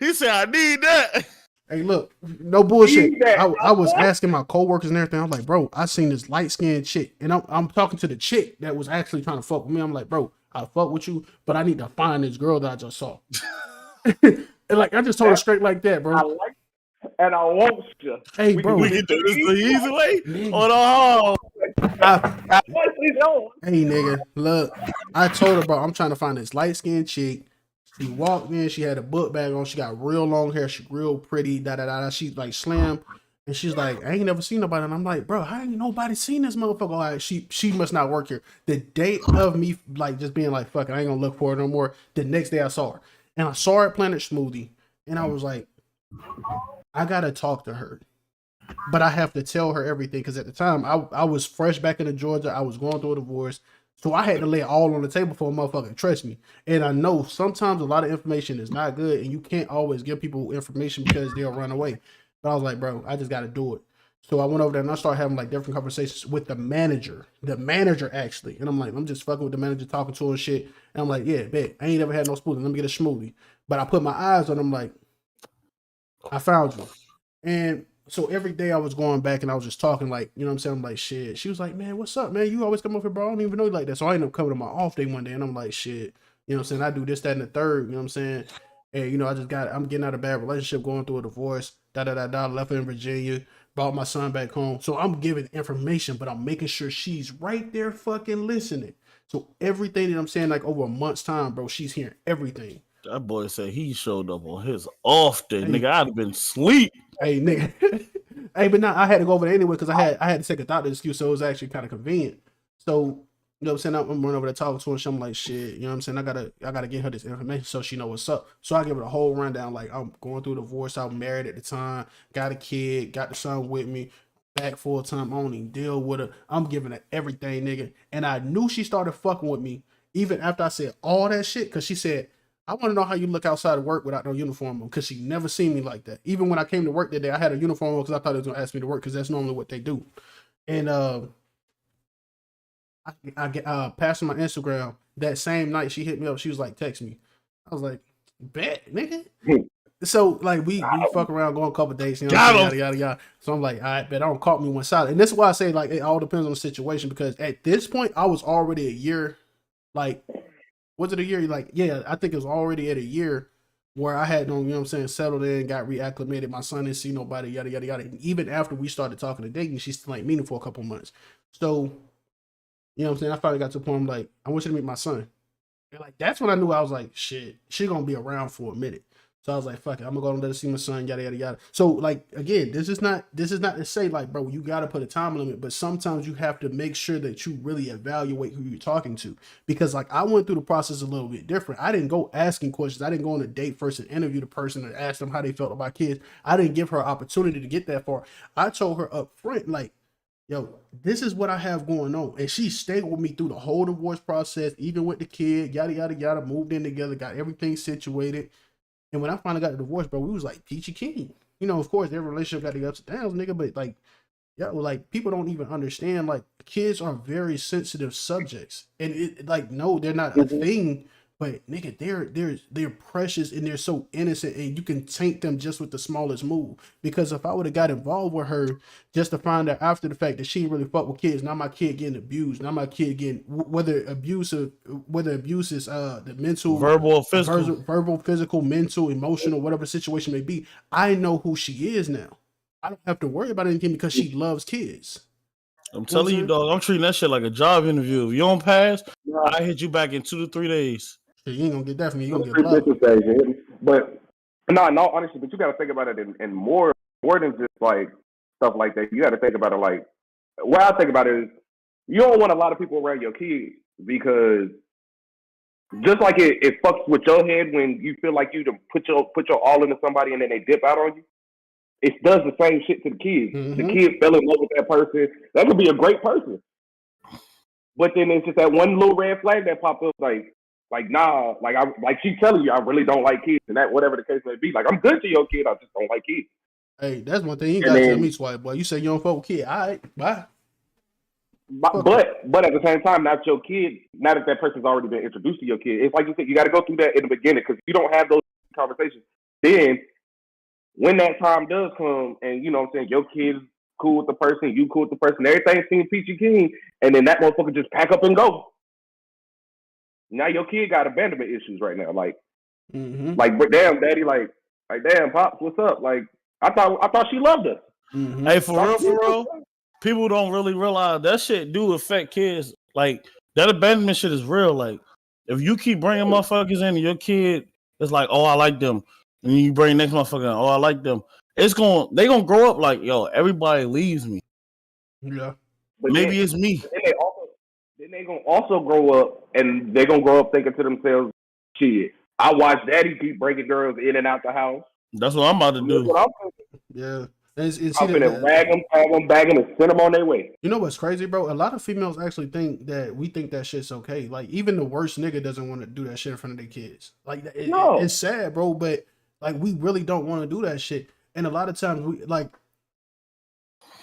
He said, I need that. Hey, look, no bullshit. I was asking my coworkers and everything. I was like, bro, I seen this light skinned chick, and I'm talking to the chick that was actually trying to fuck with me. I'm like, bro, I fuck with you, but I need to find this girl that I just saw. And like I just told her straight like that, bro. I like and I want you. Hey, bro, We can do this the easy way. Nigga. Hold on. Hey, nigga, look, I told her, bro, I'm trying to find this light skinned chick. She walked in, she had a book bag on, she got real long hair, she real pretty, She's like slim. And she's like, I ain't never seen nobody. And I'm like, bro, how ain't nobody seen this motherfucker? Like, she must not work here. The day of me, like, just being like, fuck it, I ain't gonna look for her no more. The next day I saw her. And I saw her at Planet Smoothie. And I was like, I gotta talk to her. But I have to tell her everything. Because at the time, I was fresh back into Georgia. I was going through a divorce. So I had to lay it all on the table for a motherfucker to trust me. And I know sometimes a lot of information is not good. And you can't always give people information because they'll run away. But I was like, bro, I just got to do it. So I went over there and I started having like different conversations with the manager actually. And I'm like, I'm just fucking with the manager, talking to her and shit. And I'm like, yeah, bet, I ain't never had no smoothie. Let me get a smoothie. But I put my eyes on him like, I found you. And so every day I was going back and I was just talking like, you know what I'm saying? I'm like, shit. She was like, man, what's up, man? You always come over here, bro. I don't even know you like that. So I ended up coming to my off day one day and I'm like, shit. You know what I'm saying? I do this, that, and the third. You know what I'm saying? And, you know, I'm getting out of a bad relationship, going through a divorce, left her in Virginia, brought my son back home. So I'm giving information, but I'm making sure she's right there fucking listening. So everything that I'm saying, like over a month's time, bro, she's hearing everything. That boy said he showed up on his off day. Hey. Nigga, I'd have been asleep. Hey, nigga. Hey, but now I had to go over there anyway because I had to take a doctor's excuse, so it was actually kind of convenient. So, you know what I'm saying? I'm running over there talking to her, and I'm like, shit, you know what I'm saying? I gotta get her this information so she know what's up. So I give her the whole rundown, like I'm going through a divorce, I was married at the time, got a kid, got the son with me, back full time, I don't even deal with her. I'm giving her everything, nigga. And I knew she started fucking with me even after I said all that shit, because she said, I want to know how you look outside of work without no uniform on, because she never seen me like that. Even when I came to work that day, I had a uniform on because I thought it was going to ask me to work because that's normally what they do. And I get passing my Instagram that same night. She hit me up. She was like, text me. I was like, bet, nigga. So like we fuck around, go on a couple days, you know, yada. So I'm like, all right, bet I don't caught me one side. And this is why I say like it all depends on the situation, because at this point I was already a year, like. Was it a year? Like, yeah, I think it was already at a year where I had, you know what I'm saying, settled in, got reacclimated. My son didn't see nobody, yada. And even after we started talking and dating, she still ain't meeting for a couple months. So, you know what I'm saying? I finally got to the point, I'm like, I want you to meet my son. And like, that's when I knew I was like, shit, she gonna be around for a minute. So I was like, fuck it, I'm gonna go and let her see my son, yada. So like, again, this is not to say like, bro, you gotta put a time limit, but sometimes you have to make sure that you really evaluate who you're talking to. Because like I went through the process a little bit different. I didn't go asking questions. I didn't go on a date first and interview the person and ask them how they felt about kids. I didn't give her an opportunity to get that far. I told her up front, like, yo, this is what I have going on. And she stayed with me through the whole divorce process, even with the kid, yada, moved in together, got everything situated. And when I finally got the divorce, bro, we was like peachy keen. You know, of course, every relationship got the ups and downs, nigga. But like, yeah, like people don't even understand. Like, kids are very sensitive subjects, and it like no, they're not a thing. But nigga, they're precious and they're so innocent, and you can taint them just with the smallest move. Because if I would have got involved with her just to find out after the fact that she really fuck with kids, now my kid getting abused, now my kid getting whether abuse is the mental, verbal, physical, physical, mental, emotional, whatever the situation may be, I know who she is now. I don't have to worry about anything because she loves kids. I'm telling you, dog, I'm treating that shit like a job interview. If you don't pass, I hit you back in 2 to 3 days. You ain't gonna get that from me. You gonna get love. But no, honestly, but you gotta think about it in more more than just like stuff like that. You got to think about it like, what I think about it is, you don't want a lot of people around your kids because just like it fucks with your head when you feel like you to put your all into somebody and then they dip out on you. It does the same shit to the kids. The kid fell in love with that person. That could be a great person, but then it's just that one little red flag that popped up. Like nah, like she telling you, I really don't like kids, and that whatever the case may be. Like I'm good to your kid, I just don't like kids. Hey, that's one thing you got to tell me, Swipe boy. You say you don't fuck with kid. All right, bye. But at the same time, not your kid. Not if that person's already been introduced to your kid. It's like you said, you got to go through that in the beginning because you don't have those conversations. Then, when that time does come, and you know what I'm saying, your kid's cool with the person, you cool with the person, everything seems peachy keen, and then that motherfucker just pack up and go. Now your kid got abandonment issues right now. Like damn, daddy, like damn, pops, what's up? Like I thought she loved us. Hey, for real. People don't really realize that shit do affect kids. Like that abandonment shit is real. Like if you keep bringing motherfuckers in, and your kid is like, "Oh, I like them," and you bring next motherfucker in, "Oh, I like them." They gonna grow up like, "Yo, everybody leaves me." Yeah, but maybe it's me. Then they gonna also grow up, and they gonna grow up thinking to themselves, "Shit, I watched daddy keep bringing girls in and out the house." That's what I'm about to do. Yeah. I'm finna rag them, tag them, bag them, and send them on their way. You know what's crazy, bro? A lot of females actually think that we think that shit's okay. Like, even the worst nigga doesn't want to do that shit in front of their kids. Like, it's sad, bro, but, like, we really don't want to do that shit. And a lot of times,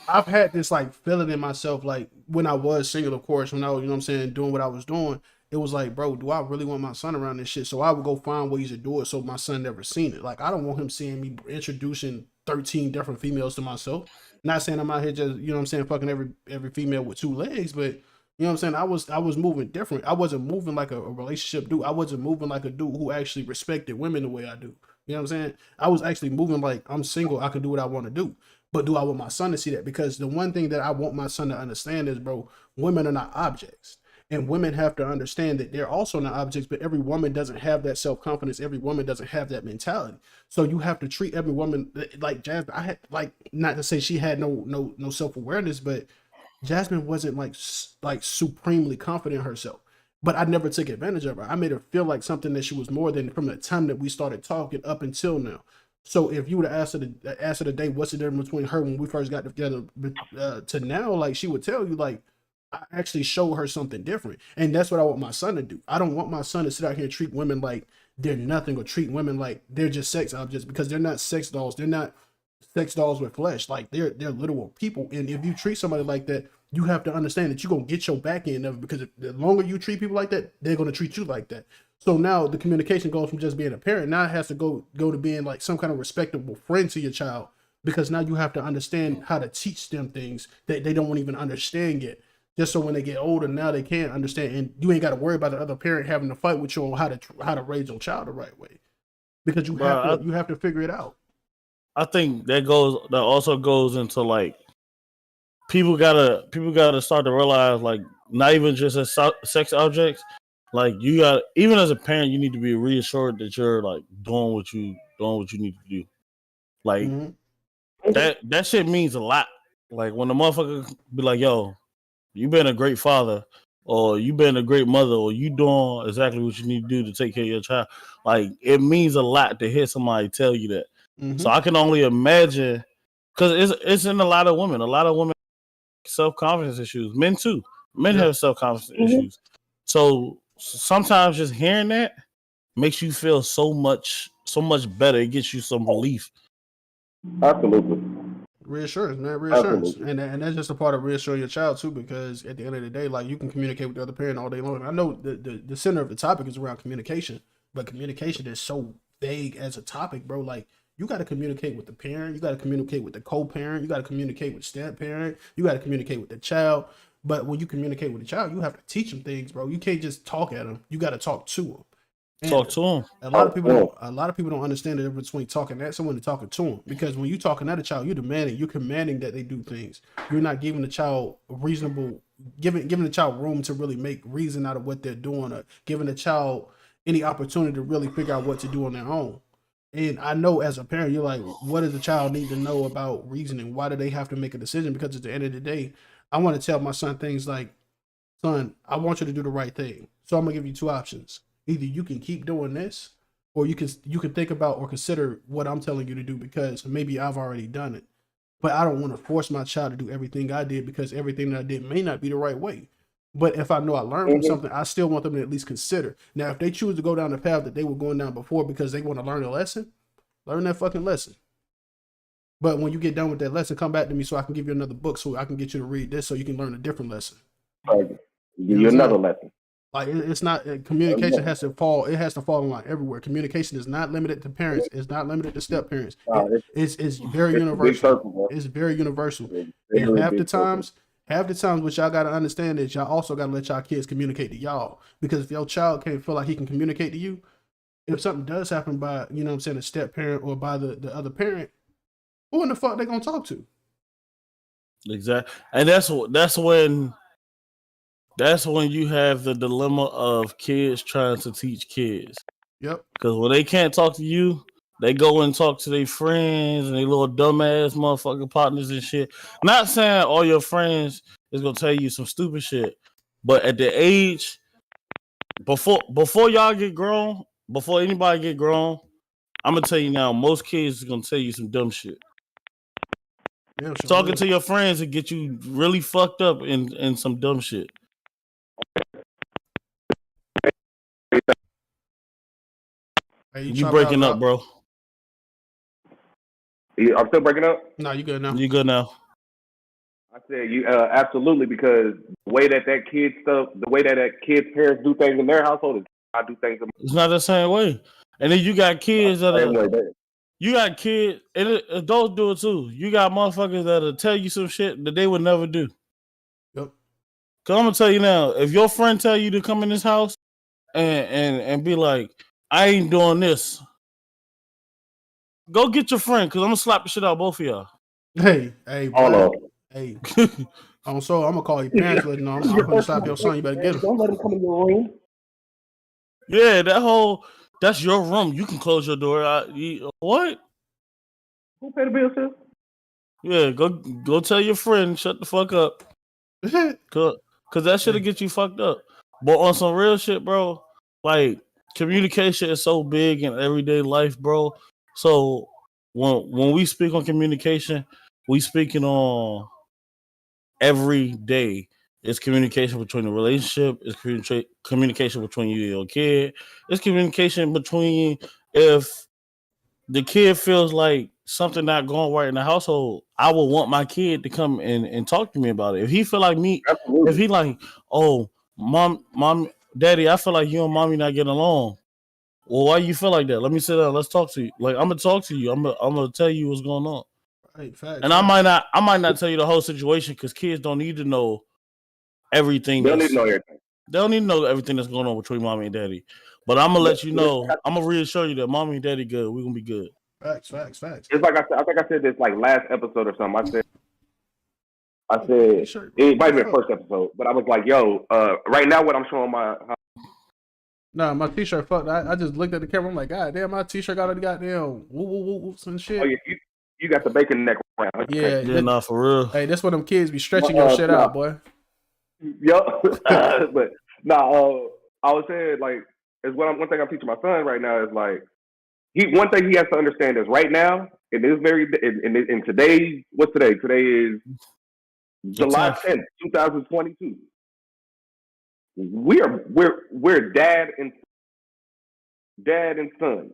I've had this, like, feeling in myself, like, when I was single, of course, when I was, you know what I'm saying, doing what I was doing, it was like, bro, do I really want my son around this shit? So I would go find ways to do it so my son never seen it. Like, I don't want him seeing me introducing 13 different females to myself. Not saying I'm out here just, you know what I'm saying, fucking every female with 2 legs, but you know what I'm saying? I was moving different. I wasn't moving like a relationship dude. I wasn't moving like a dude who actually respected women the way I do. You know what I'm saying? I was actually moving like I'm single. I can do what I want to do. But do I want my son to see that? Because the one thing that I want my son to understand is, bro, women are not objects. And women have to understand that they're also not objects, but every woman doesn't have that self-confidence. Every woman doesn't have that mentality. So you have to treat every woman like Jasmine. I had, like, not to say she had no self-awareness, but Jasmine wasn't like supremely confident in herself. But I never took advantage of her. I made her feel like something that she was more than from the time that we started talking up until now. So if you would have asked her today, what's the difference between her when we first got together to now, like, she would tell you, like, I actually show her something different. And that's what I want my son to do. I don't want my son to sit out here and treat women like they're nothing or treat women like they're just sex objects, because they're not sex dolls. They're not sex dolls with flesh. Like, they're literal people. And if you treat somebody like that, you have to understand that you're going to get your back end of it, because the longer you treat people like that, they're going to treat you like that. So now the communication goes from just being a parent. Now it has to go to being like some kind of respectable friend to your child, because now you have to understand how to teach them things that they don't even understand yet. Just so when they get older, now they can't understand, and you ain't got to worry about the other parent having to fight with you on how to raise your child the right way, because you have to figure it out. I think that also goes into, like, people gotta start to realize, like, not even just as sex objects. Like, you got, even as a parent, you need to be reassured that you're, like, doing what you need to do. Like, that shit means a lot. Like, when the motherfucker be like, yo, you been a great father, or you been a great mother, or you doing exactly what you need to do to take care of your child. Like, it means a lot to hear somebody tell you that. So I can only imagine, because it's in a lot of women. A lot of women have self-confidence issues. Men too. Men have self-confidence issues. So sometimes just hearing that makes you feel so much better. It gets you some relief. Absolutely. Reassurance, man. Reassurance. And that's just a part of reassuring your child too, because at the end of the day, like, you can communicate with the other parent all day long. I know the center of the topic is around communication, but communication is so vague as a topic, bro. Like, you got to communicate with the parent, you got to communicate with the co-parent, you got to communicate with step parent, you got to communicate with the child. But when you communicate with the child, you have to teach them things, bro. You can't just talk at them. You got to talk to them. And talk to them. A lot of people don't understand the difference between talking at someone and talking to them. Because when you're talking at a child, you're commanding that they do things. You're not giving the child giving the child room to really make reason out of what they're doing, or giving the child any opportunity to really figure out what to do on their own. And I know as a parent, you're like, what does the child need to know about reasoning? Why do they have to make a decision? Because at the end of the day, I want to tell my son things like, son, I want you to do the right thing. So I'm gonna give you two options. Either you can keep doing this, or you can think about or consider what I'm telling you to do because maybe I've already done it. But I don't want to force my child to do everything I did because everything that I did may not be the right way. But if I know I learned from something, I still want them to at least consider. Now, if they choose to go down the path that they were going down before because they want to learn a lesson, learn that fucking lesson. But when you get done with that lesson, come back to me so I can give you another book so I can get you to read this so you can learn a different lesson. Give you another lesson. Like it's not communication has to fall. It has to fall in line everywhere. Communication is not limited to parents. It's not limited to step parents. It's very universal. It's very universal. And half the times what y'all gotta understand is y'all also gotta let y'all kids communicate to y'all. Because if your child can't feel like he can communicate to you, if something does happen by, you know what I'm saying, a step parent or by the other parent, who in the fuck they gonna talk to? Exactly. And that's when you have the dilemma of kids trying to teach kids. Yep. Because when they can't talk to you, they go and talk to their friends and their little dumbass motherfucking partners and shit. Not saying all your friends is gonna tell you some stupid shit, but at the age before y'all get grown, before anybody get grown, I'm gonna tell you now, most kids is gonna tell you some dumb shit. Yeah, sure Talking will. to your friends and get you really fucked up in some dumb shit. Hey, You breaking up, bro. I'm still breaking up? No, you good now. You good now. I said you absolutely, because the way that kid's parents do things in their household is I do things in It's not the same way. And then you got kids that are, you got kids, and adults do it too. You got motherfuckers that'll tell you some shit that they would never do. Yep. Cause I'm gonna tell you now, if your friend tell you to come in this house and be like, I ain't doing this, go get your friend, cause I'm gonna slap the shit out of both of y'all. Hey, Hold on. hey. So I'm gonna call your parents. Letting know I'm gonna stop your son. You better get him. Don't let him come in your room. Yeah, that's your room. You can close your door. What? Who paid the bill, sis? Yeah, go tell your friend, shut the fuck up. Cause that shit'll get you fucked up. But on some real shit, bro, like communication is so big in everyday life, bro. So when we speak on communication, we speaking on every day. It's communication between the relationship. It's communication between you and your kid. It's communication between if the kid feels like something not going right in the household, I would want my kid to come and talk to me about it. If he feel like me, Absolutely. if he like, oh, mom, daddy, I feel like you and mommy not getting along. Well, why you feel like that? Let me sit down. Let's talk to you. Like, I'm gonna talk to you. I'm gonna tell you what's going on. Right, facts, And I might not tell you the whole situation because kids don't need to know everything. They don't need to know everything. They don't need to know everything that's going on between mommy and daddy. But I'm gonna let you know. I'm gonna reassure you that mommy and daddy good. We're gonna be good. Facts. It's like I think I said this like last episode or something. I said it might be the first episode, but I was like, yo, right now what I'm showing Nah, my t-shirt fucked. I just looked at the camera. I'm like, God damn, my t-shirt got a goddamn whoops and shit. Oh, yeah, you got the bacon neck round. Yeah, nah, for real. Hey, that's when them kids be stretching your shit out, boy. Yup. But I was saying, like, is one thing I'm teaching my son right now is like one thing he has to understand is right now in today's what's today? Today is July 10th, 2022. We're dad and son.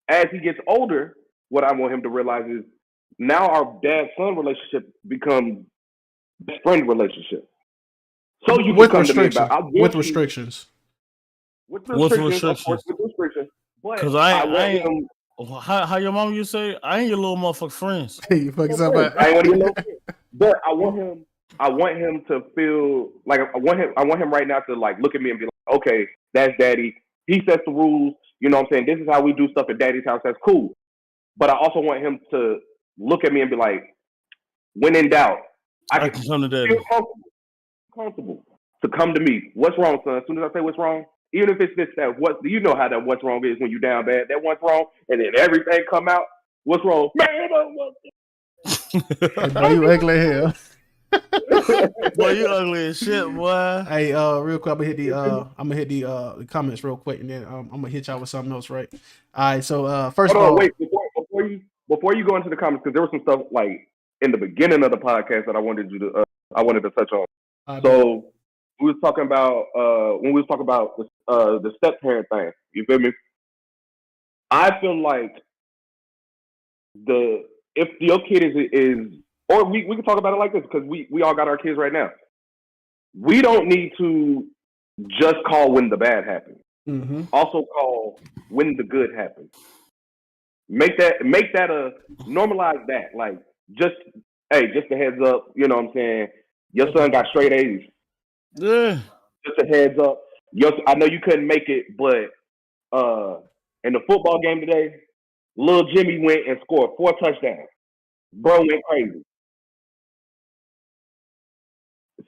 As he gets older, what I want him to realize is now our dad-son relationship becomes best friend relationship. So you can come to me about with restrictions. With restrictions. Because I ain't. How your mom used to say? I ain't your little motherfucking friends. Hey, you fucking somebody. I ain't your little friend. But I want him to feel like I want him right now to like look at me and be like, okay, that's daddy. He sets the rules. You know what I'm saying? This is how we do stuff at daddy's house. That's cool. But I also want him to look at me and be like, when in doubt, I can come to daddy. Feel comfortable to come to me. What's wrong, son? As soon as I say what's wrong, even if it's just that what you know how that what's wrong is when you down bad. That what's wrong, and then everything come out. What's wrong, man? Hey, boy, you ugly hell. Boy, you ugly as shit, boy. Hey, real quick, I'm gonna hit the comments real quick, and then I'm gonna hit y'all with something else, right? All right, so first Hold of on, all, wait before you go into the comments, because there was some stuff like in the beginning of the podcast that I wanted to touch on. So we was talking about when we was talking about the step parent thing. You feel me? I feel like if your kid is or we can talk about it like this because we all got our kids right now. We don't need to just call when the bad happens. Mm-hmm. Also call when the good happens. Make that normalize that. Like just a heads up, you know what I'm saying? Your son got straight A's. Yeah. Just a heads up. I know you couldn't make it, but in the football game today, Lil Jimmy went and scored 4 touchdowns. Bro went crazy.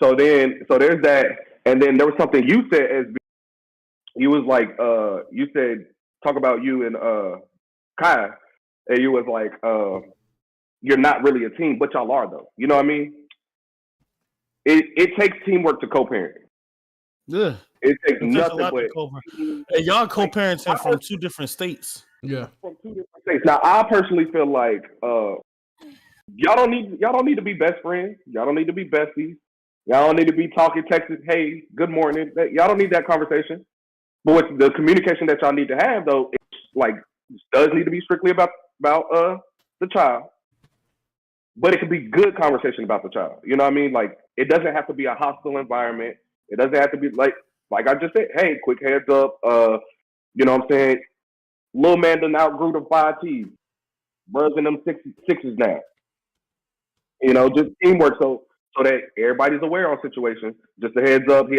So there's that, and then there was something you said as you was like you said talk about you and Kai, and you was like you're not really a team, but y'all are though. You know what I mean? It takes teamwork to co-parent. Yeah. It takes nothing but hey, y'all co-parenting from 2 different states. Yeah. From 2 different states. Now I personally feel like y'all don't need to be best friends. Y'all don't need to be besties. Y'all don't need to be talking, texting, hey, good morning. Y'all don't need that conversation. But what the communication that y'all need to have, though, does need to be strictly about the child. But it could be good conversation about the child. You know what I mean? Like, it doesn't have to be a hostile environment. It doesn't have to be like I just said, hey, quick heads up. You know what I'm saying? Little man done outgrew the 5 T's. Brothers in them sixes now. You know, just teamwork. So that everybody's aware on situations. Just a heads up. He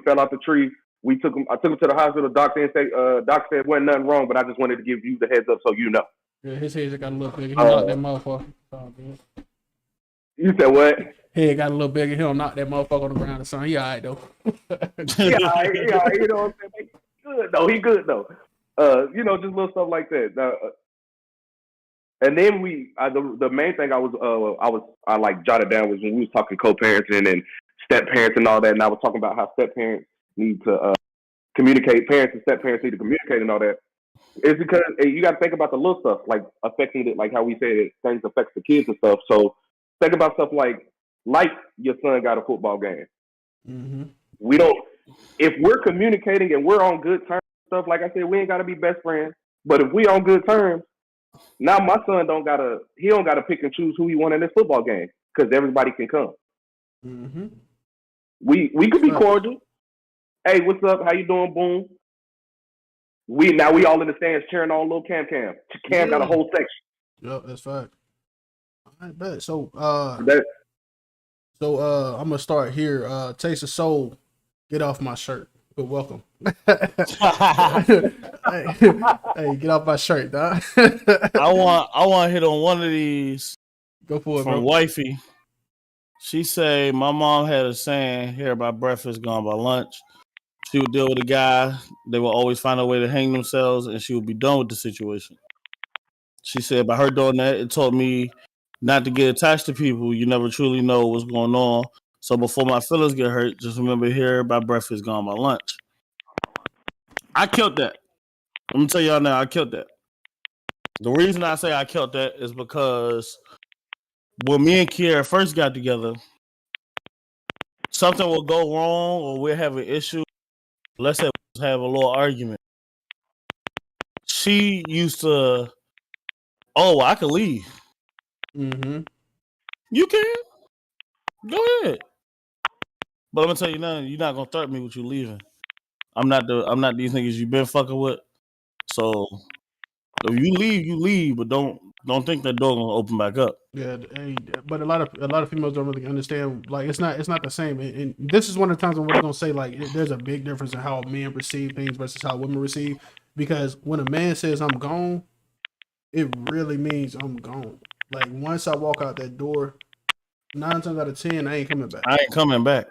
fell out the tree. I took him to the hospital. Doc said wasn't nothing wrong, but I just wanted to give you the heads up so you know. Yeah, his head got a little bigger. He knocked that motherfucker. You said what? Head got a little bigger. He don't knock that motherfucker on the ground or something. He all right though. He all right. You know what I'm saying? Good though. He good though. Just little stuff like that. And then the main thing I like jotted down was when we was talking co-parenting and step parents and all that, and I was talking about how step parents need to communicate. Parents and step parents need to communicate and all that. It's because you got to think about the little stuff, like affecting it, like how we say that things affects the kids and stuff. So think about stuff like your son got a football game. Mm-hmm. We don't. If we're communicating and we're on good terms, stuff like I said, we ain't got to be best friends. But if we on good terms. Now my son don't gotta pick and choose who he want in this football game because everybody can come. Mm-hmm. We could be cordial. Hey, what's up? How you doing? Boom. We all in the stands cheering on little Cam. Cam got a whole section. Yep, that's fact. I bet. So I'm gonna start here. Taste of Soul, get off my shirt. But welcome. Hey, get off my shirt, dog. I want to hit on one of these. Go for it, from bro. Wifey. She say my mom had a saying, "Here by breakfast, gone by lunch." She would deal with a guy. They would always find a way to hang themselves, and she would be done with the situation. She said by her doing that, it taught me not to get attached to people. You never truly know what's going on. So before my feelings get hurt, just remember here by breakfast, gone by lunch. I killed that. I'm gonna tell y'all now, I killed that. The reason I say I killed that is because when me and Kiera first got together, something will go wrong or we'll have an issue. Let's say we have a little argument. She used to, I can leave. Mm-hmm. You can. Go ahead. But I'm gonna tell you now, you're not gonna threaten me with you leaving. I'm not these niggas you've been fucking with. So if you leave, but don't think that door gonna open back up. Yeah, but a lot of females don't really understand. Like it's not the same. And this is one of the times when we're gonna say like there's a big difference in how men receive things versus how women receive. Because when a man says I'm gone, it really means I'm gone. Like once I walk out that door, 9 times out of 10, I ain't coming back. I ain't coming back.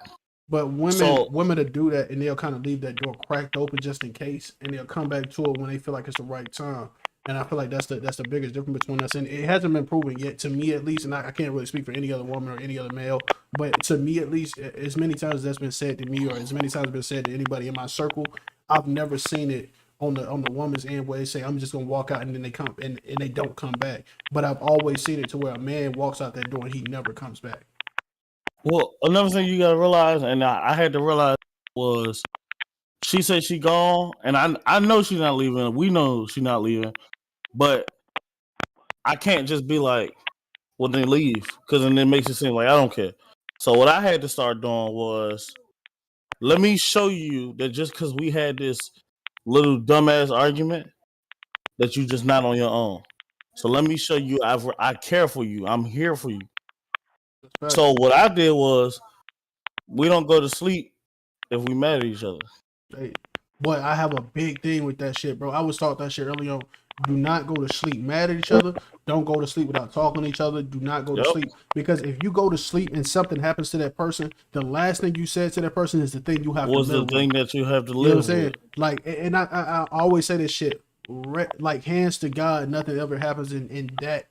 But So women to do that, and they'll kind of leave that door cracked open just in case, and they'll come back to it when they feel like it's the right time. And I feel like that's the biggest difference between us, and it hasn't been proven yet to me at least. And I can't really speak for any other woman or any other male, but to me at least, as many times as that's been said to me, or as many times been said to anybody in my circle, I've never seen it on the woman's end where they say I'm just gonna walk out and then they come and they don't come back. But I've always seen it to where a man walks out that door and he never comes back. well, another thing you gotta realize, and I had to realize was she said she gone, and I know she's not leaving. We know she's not leaving, but I can't just be like, well, then leave, because then it makes it seem like I don't care. So what I had to start doing was, let me show you that just because we had this little dumbass argument, that you just not on your own. So let me show you I care for you. I'm here for you. So what I did was, we don't go to sleep if we mad at each other. Hey, boy, I have a big thing with that shit, bro. I was taught that shit early on. Do not go to sleep mad at each other. Don't go to sleep without talking to each other. Do not go to sleep, because if you go to sleep and something happens to that person, the last thing you said to that person is the thing you have Was to the live thing with. that you have to You know what I'm live saying? with. Like, and I always say this shit, like hands to God, nothing ever happens in that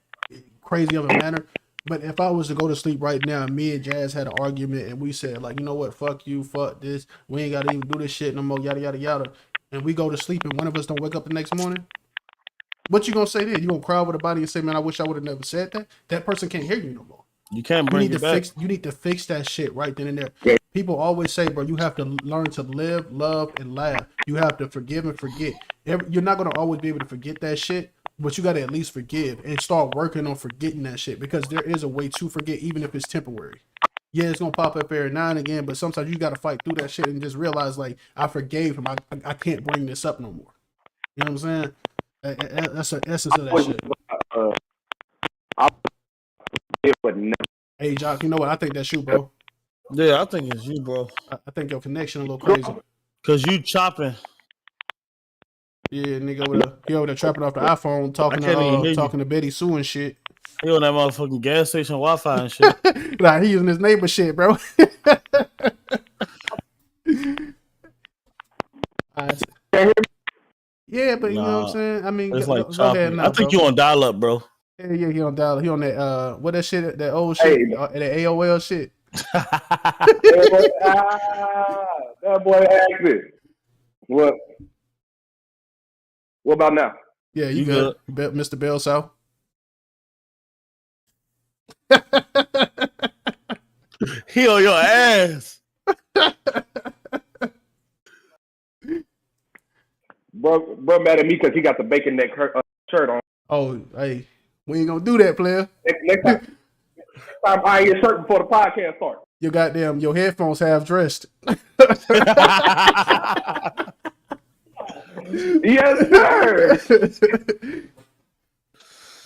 crazy of a manner. But if I was to go to sleep right now, me and Jazz had an argument, and we said, like, you know what, fuck you, fuck this, we ain't gotta even do this shit no more, yada yada yada. And we go to sleep, and one of us don't wake up the next morning. What you gonna say then? You gonna cry over the body and say, man, I wish I would have never said that? That person can't hear you no more. You can't You bring need it to back. fix that shit right then and there. Yeah. People always say, bro, you have to learn to live, love, and laugh. You have to forgive and forget. You're not gonna always be able to forget that shit, but you gotta at least forgive and start working on forgetting that shit, because there is a way to forget, even if it's temporary. Yeah, it's gonna pop up every now and again, but sometimes you gotta fight through that shit and just realize, like, I forgave him. I can't bring this up no more. You know what I'm saying? That's the essence of that shit. I it would never. Hey, Jock, you know what? I think that's you, bro. Yeah, I think it's you, bro. I think your connection a little crazy. Cause you chopping. Yeah, nigga over there trapping off the iPhone, can't even hear you. talking to Betty Sue and shit. He on that motherfucking gas station Wi-Fi and shit. Like, he using his neighbor shit, bro. Yeah, but you know what I'm saying? I mean, It's go like ahead chopping. now, I think bro. you on dial up, bro. Yeah, he on dial. He on that what that shit, that old shit, Hey. that AOL shit. That boy asked it. What about now? Yeah, you You good, Mr. Bell South. He on your ass. Bro mad at me because he got the bacon neck shirt on. Oh, hey, we ain't gonna do that, player. Next time iron your shirt before the podcast starts. Your headphones half dressed. Yes, sir.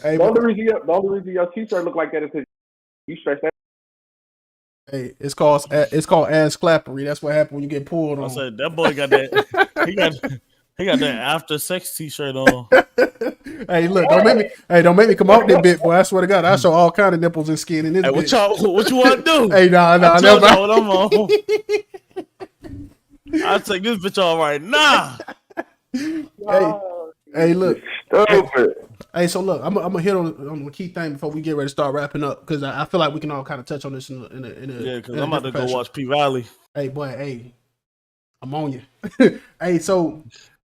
Hey, The only reason your t-shirt look like that is because you stretch that. hey, it's called ass clappery. That's what happened when you get pulled I on. said that boy got that. He got that after sex t-shirt on. Hey, look, don't make me come out that bit, boy. I swear to God, I show all kind of nipples and skin in this Hey, bitch. what you want to do? Hey, nah, I told never. y'all what I'm on. I'll take this bitch all right now. Hey, look. Stupid. Hey, so look, I'm gonna hit on the key thing before we get ready to start wrapping up, because I feel like we can all kind of touch on this in a Yeah, because in a I'm about to different go fashion. watch P Valley. Hey, boy, hey, I'm on you. Hey, so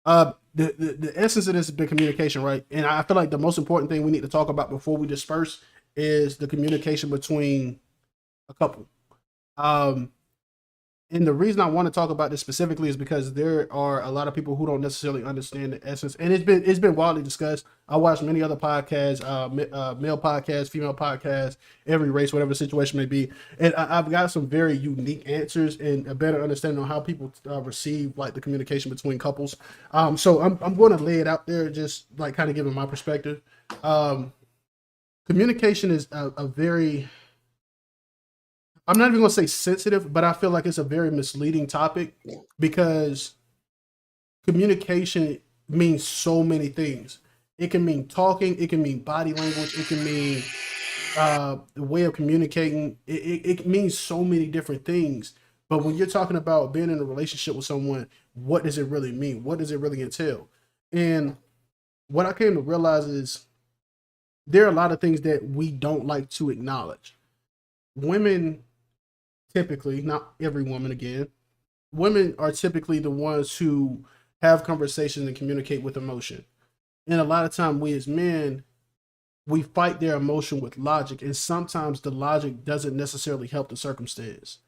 the essence of this has been communication, right? And I feel like the most important thing we need to talk about before we disperse is the communication between a couple. And the reason I want to talk about this specifically is because there are a lot of people who don't necessarily understand the essence, and it's been widely discussed. I watched many other podcasts, male podcasts, female podcasts, every race, whatever the situation may be, and I've got some very unique answers and a better understanding on how people receive like the communication between couples. So I'm going to lay it out there, just like kind of giving my perspective. Communication is a very, I'm not even going to say sensitive, but I feel like it's a very misleading topic, because communication means so many things. It can mean talking, it can mean body language, it can mean the way of communicating. It means so many different things. But when you're talking about being in a relationship with someone, what does it really mean? What does it really entail? And what I came to realize is there are a lot of things that we don't like to acknowledge. Women typically, not every woman again, women are typically the ones who have conversations and communicate with emotion. And a lot of time we as men, we fight their emotion with logic, and sometimes the logic doesn't necessarily help the circumstance.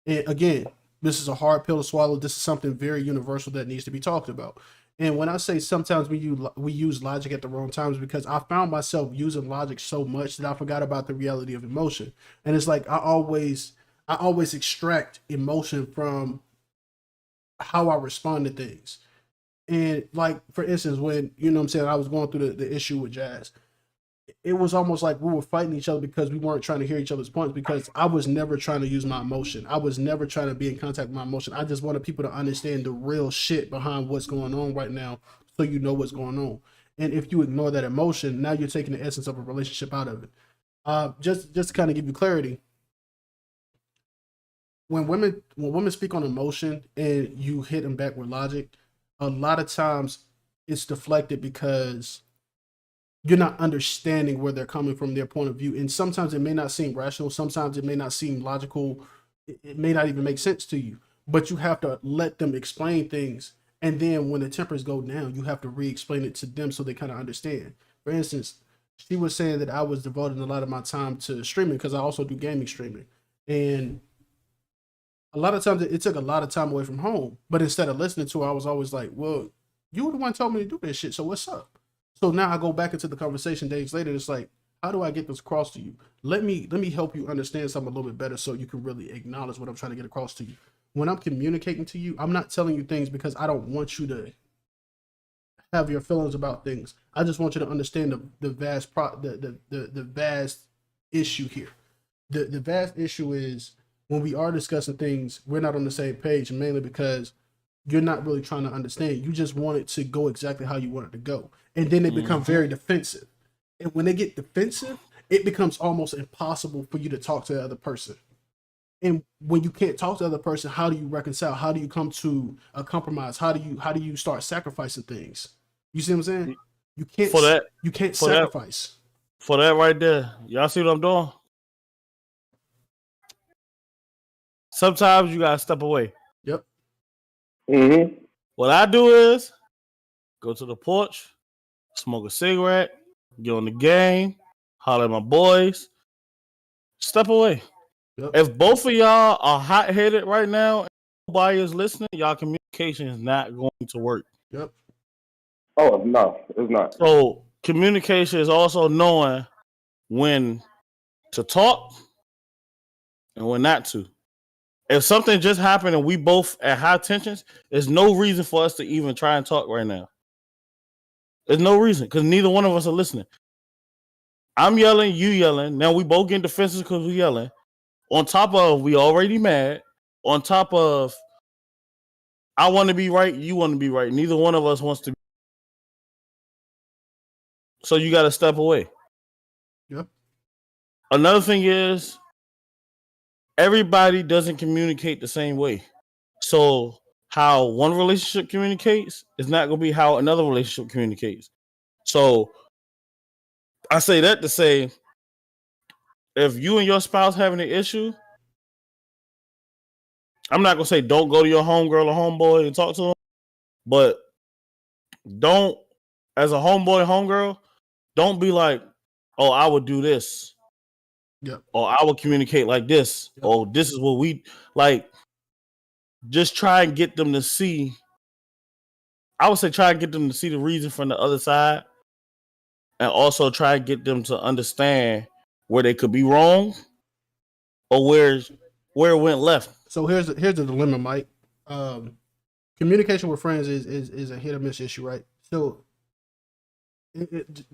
And again, this is a hard pill to swallow. This is something very universal that needs to be talked about. And when I say sometimes we use logic at the wrong times, because I found myself using logic so much that I forgot about the reality of emotion. And it's like I always extract emotion from how I respond to things. And like for instance, when I was going through the issue with Jazz, it was almost like we were fighting each other because we weren't trying to hear each other's points, because I was never trying to use my emotion. I was never trying to be in contact with my emotion. I just wanted people to understand the real shit behind what's going on right now, so you know what's going on. And if you ignore that emotion, now you're taking the essence of a relationship out of it. Just to kind of give you clarity, when women speak on emotion and you hit them back with logic, a lot of times it's deflected because you're not understanding where they're coming from, their point of view. And sometimes it may not seem rational. Sometimes it may not seem logical. It may not even make sense to you, but you have to let them explain things. And then when the tempers go down, you have to re-explain it to them so they kind of understand. For instance, she was saying that I was devoting a lot of my time to streaming because I also do gaming streaming. And a lot of times it took a lot of time away from home. But instead of listening to her, I was always like, well, you were the one who told me to do this shit, so what's up? So now I go back into the conversation days later. It's like, how do I get this across to you? Let me help you understand something a little bit better so you can really acknowledge what I'm trying to get across to you. When I'm communicating to you, I'm not telling you things because I don't want you to have your feelings about things. I just want you to understand the vast issue here. The vast issue is when we are discussing things, we're not on the same page, mainly because you're not really trying to understand. You just want it to go exactly how you want it to go. And then they become very defensive. And when they get defensive, it becomes almost impossible for you to talk to the other person. And when you can't talk to the other person, how do you reconcile? How do you come to a compromise? How do you start sacrificing things? You see what I'm saying? You can't sacrifice. For that right there, y'all see what I'm doing? Sometimes you gotta step away. Yep. Mm-hmm. What I do is go to the porch, smoke a cigarette, get on the game, holler at my boys, step away. Yep. If both of y'all are hot-headed right now and nobody is listening, y'all communication is not going to work. Yep. Oh, no, it's not. So communication is also knowing when to talk and when not to. If something just happened and we both at high tensions, there's no reason for us to even try and talk right now. There's no reason because neither one of us are listening. I'm yelling, you yelling. Now we both getting defensive because we yelling. On top of we already mad. On top of I want to be right, you want to be right. Neither one of us wants to be. So you got to step away. Yep. Another thing is everybody doesn't communicate the same way. So how one relationship communicates is not going to be how another relationship communicates. So I say that to say, if you and your spouse having an issue, I'm not going to say don't go to your homegirl or homeboy and talk to them, but don't, as a homeboy, homegirl, don't be like, oh, I would do this. Yep. Or I would communicate like this. Yep. Or this is what we like. Just try and get them to see. I would say try and get them to see the reason from the other side. And also try and get them to understand where they could be wrong or where it went left. So here's the dilemma, Mike. Communication with friends is a hit or miss issue, right? So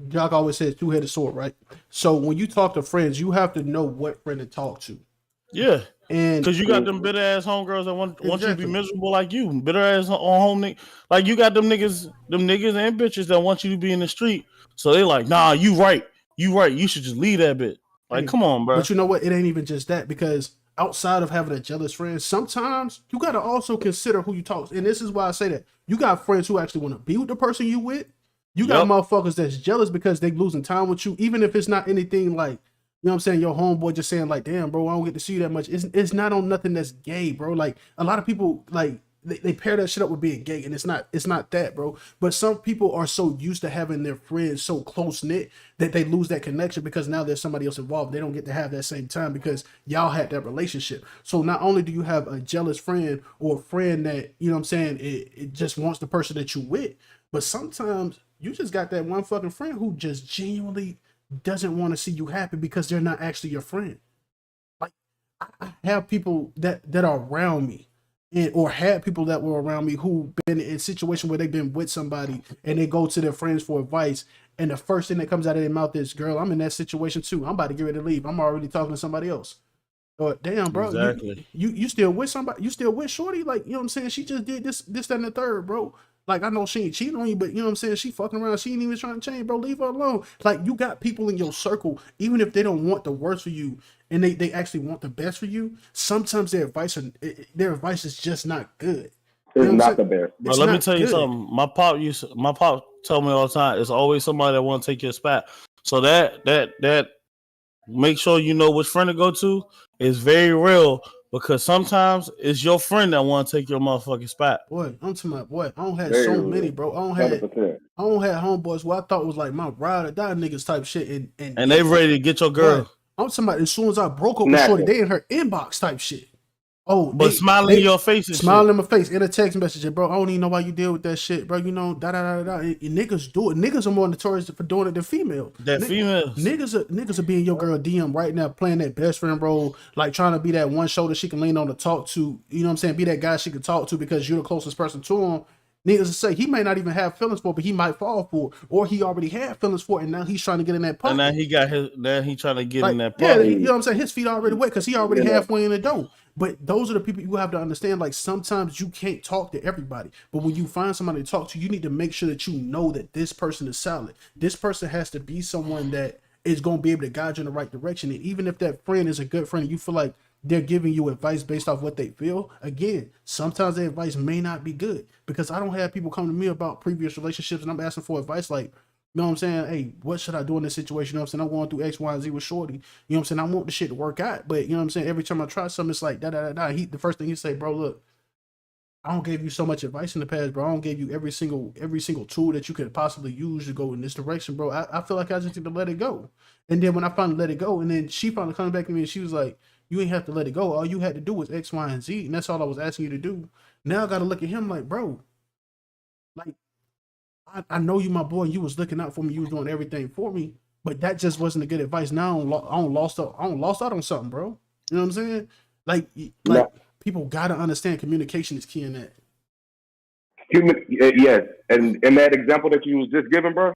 Jock always says two-headed sword, right? So when you talk to friends, you have to know what friend to talk to. Yeah. And because you got them bitter ass homegirls that want you to be Exactly. miserable like you. Bitter ass on home nigga. Like you got them niggas and bitches that want you to be in the street. So they like, nah, you right. You right. You should just leave that bit. Like, come on, bro. But you know what? It ain't even just that, because outside of having a jealous friend, sometimes you got to also consider who you talk. And this is why I say that you got friends who actually want to be with the person you with. You got motherfuckers that's jealous because they losing time with you, even if it's not anything like, you know what I'm saying, your homeboy just saying like, damn, bro, I don't get to see you that much. It's not on nothing that's gay, bro. Like a lot of people like they pair that shit up with being gay, and it's not that, bro. But some people are so used to having their friends so close knit that they lose that connection because now there's somebody else involved. They don't get to have that same time because y'all had that relationship. So not only do you have a jealous friend or a friend that, you know what I'm saying, it just wants the person that you with, but sometimes you just got that one fucking friend who just genuinely doesn't want to see you happy because they're not actually your friend. Like I have people that are around me, or had people that were around me who been in a situation where they've been with somebody and they go to their friends for advice, and the first thing that comes out of their mouth is, "Girl, I'm in that situation too. I'm about to get ready to leave. I'm already talking to somebody else." Or, damn, bro, Exactly. you still with somebody? You still with Shorty? Like, you know what I'm saying? She just did this, that, and the third, bro. Like, I know she ain't cheating on you, but you know what I'm saying? She fucking around. She ain't even trying to change, bro. Leave her alone. Like, you got people in your circle, even if they don't want the worst for you and they actually want the best for you, sometimes their advice is just not good. You know It's what I'm not the saying? best. But It's let me not tell you good. something. My pop told me all the time, it's always somebody that want to take your spot. So that make sure you know which friend to go to is very real, because sometimes it's your friend that want to take your motherfucking spot. Boy, I'm to my boy. I don't have Very so real. many, bro. 100%. I don't have homeboys who I thought was like my ride or die niggas type shit. And they ready to get your girl. boy, I'm talking about as soon as I broke up with Snatch Shorty, it. they in her inbox type shit. Oh, But smiling in your face and smile shit. in my face in a text message, bro. I don't even know why you deal with that shit, bro. You know, da da da da. And niggas do it. Niggas are more notorious for doing it than female. That females. Niggas are being your girl DM right now, playing that best friend role, like trying to be that one shoulder she can lean on to talk to. You know what I'm saying? Be that guy she can talk to because you're the closest person to him. Needless to say, he may not even have feelings for it, but he might fall for it, or he already had feelings for it, and now he's trying to get in that pocket. And now he trying to get Like, in that yeah, pocket. you know what I'm saying? His feet already wet because he already Yeah. halfway in the door. But those are the people you have to understand. Like, sometimes you can't talk to everybody. But when you find somebody to talk to, you need to make sure that you know that this person is solid. This person has to be someone that is going to be able to guide you in the right direction. And even if that friend is a good friend and you feel like they're giving you advice based off what they feel, again, sometimes their advice may not be good. Because I don't have people come to me about previous relationships and I'm asking for advice like, you know what I'm saying? Hey, what should I do in this situation? You know what I'm saying? I'm going through X, Y, and Z with Shorty. You know what I'm saying? I want the shit to work out. But you know what I'm saying? Every time I try something, it's like da da da da. The first thing he say, bro, look, I don't give you so much advice in the past, bro. I don't give you every single tool that you could possibly use to go in this direction, bro. I feel like I just need to let it go. And then when I finally let it go, and then she finally comes back to me and she was like, you ain't have to let it go. All you had to do was X, Y, and Z. And that's all I was asking you to do. Now I gotta look at him like, bro, like, I know you my boy and you was looking out for me, you was doing everything for me, but that just wasn't a good advice. Now I don't lost out on something, bro. You know what I'm saying? Like No. people gotta understand communication is key in that. Yes. And in that example that you was just giving, bro,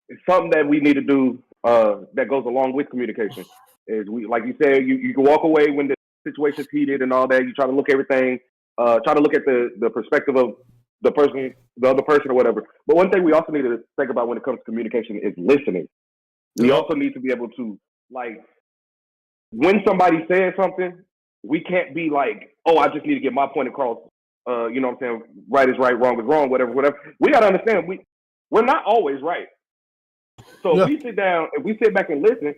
it's something that we need to do that goes along with communication. Is we, like you said, you can walk away when the situation's heated and all that. You try to look everything, try to look at the perspective of the other person or whatever. But one thing we also need to think about when it comes to communication is listening. We also need to be able to, like, when somebody says something, we can't be like, oh, I just need to get my point across. You know what I'm saying? Right is right, wrong is wrong, whatever. We got to understand we're not always right. So Yeah. if we sit down, if we sit back and listen,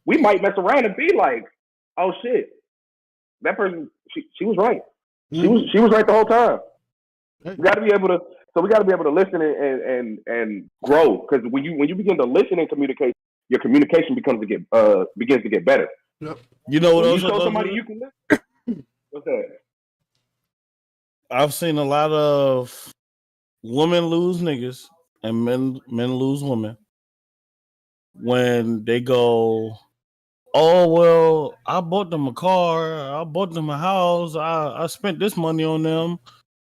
we might mess around and be like, oh shit, that person, she was right. Mhm. She was right the whole time. Hey. We got to be able to listen and grow, because when you begin to listen and communicate, your communication begins to get better. Yep. You know what When you else I show love somebody to you do? can listen. What's that? I've seen a lot of women lose niggas and men lose women when they go, oh well, I bought them a car, I bought them a house, I spent this money on them.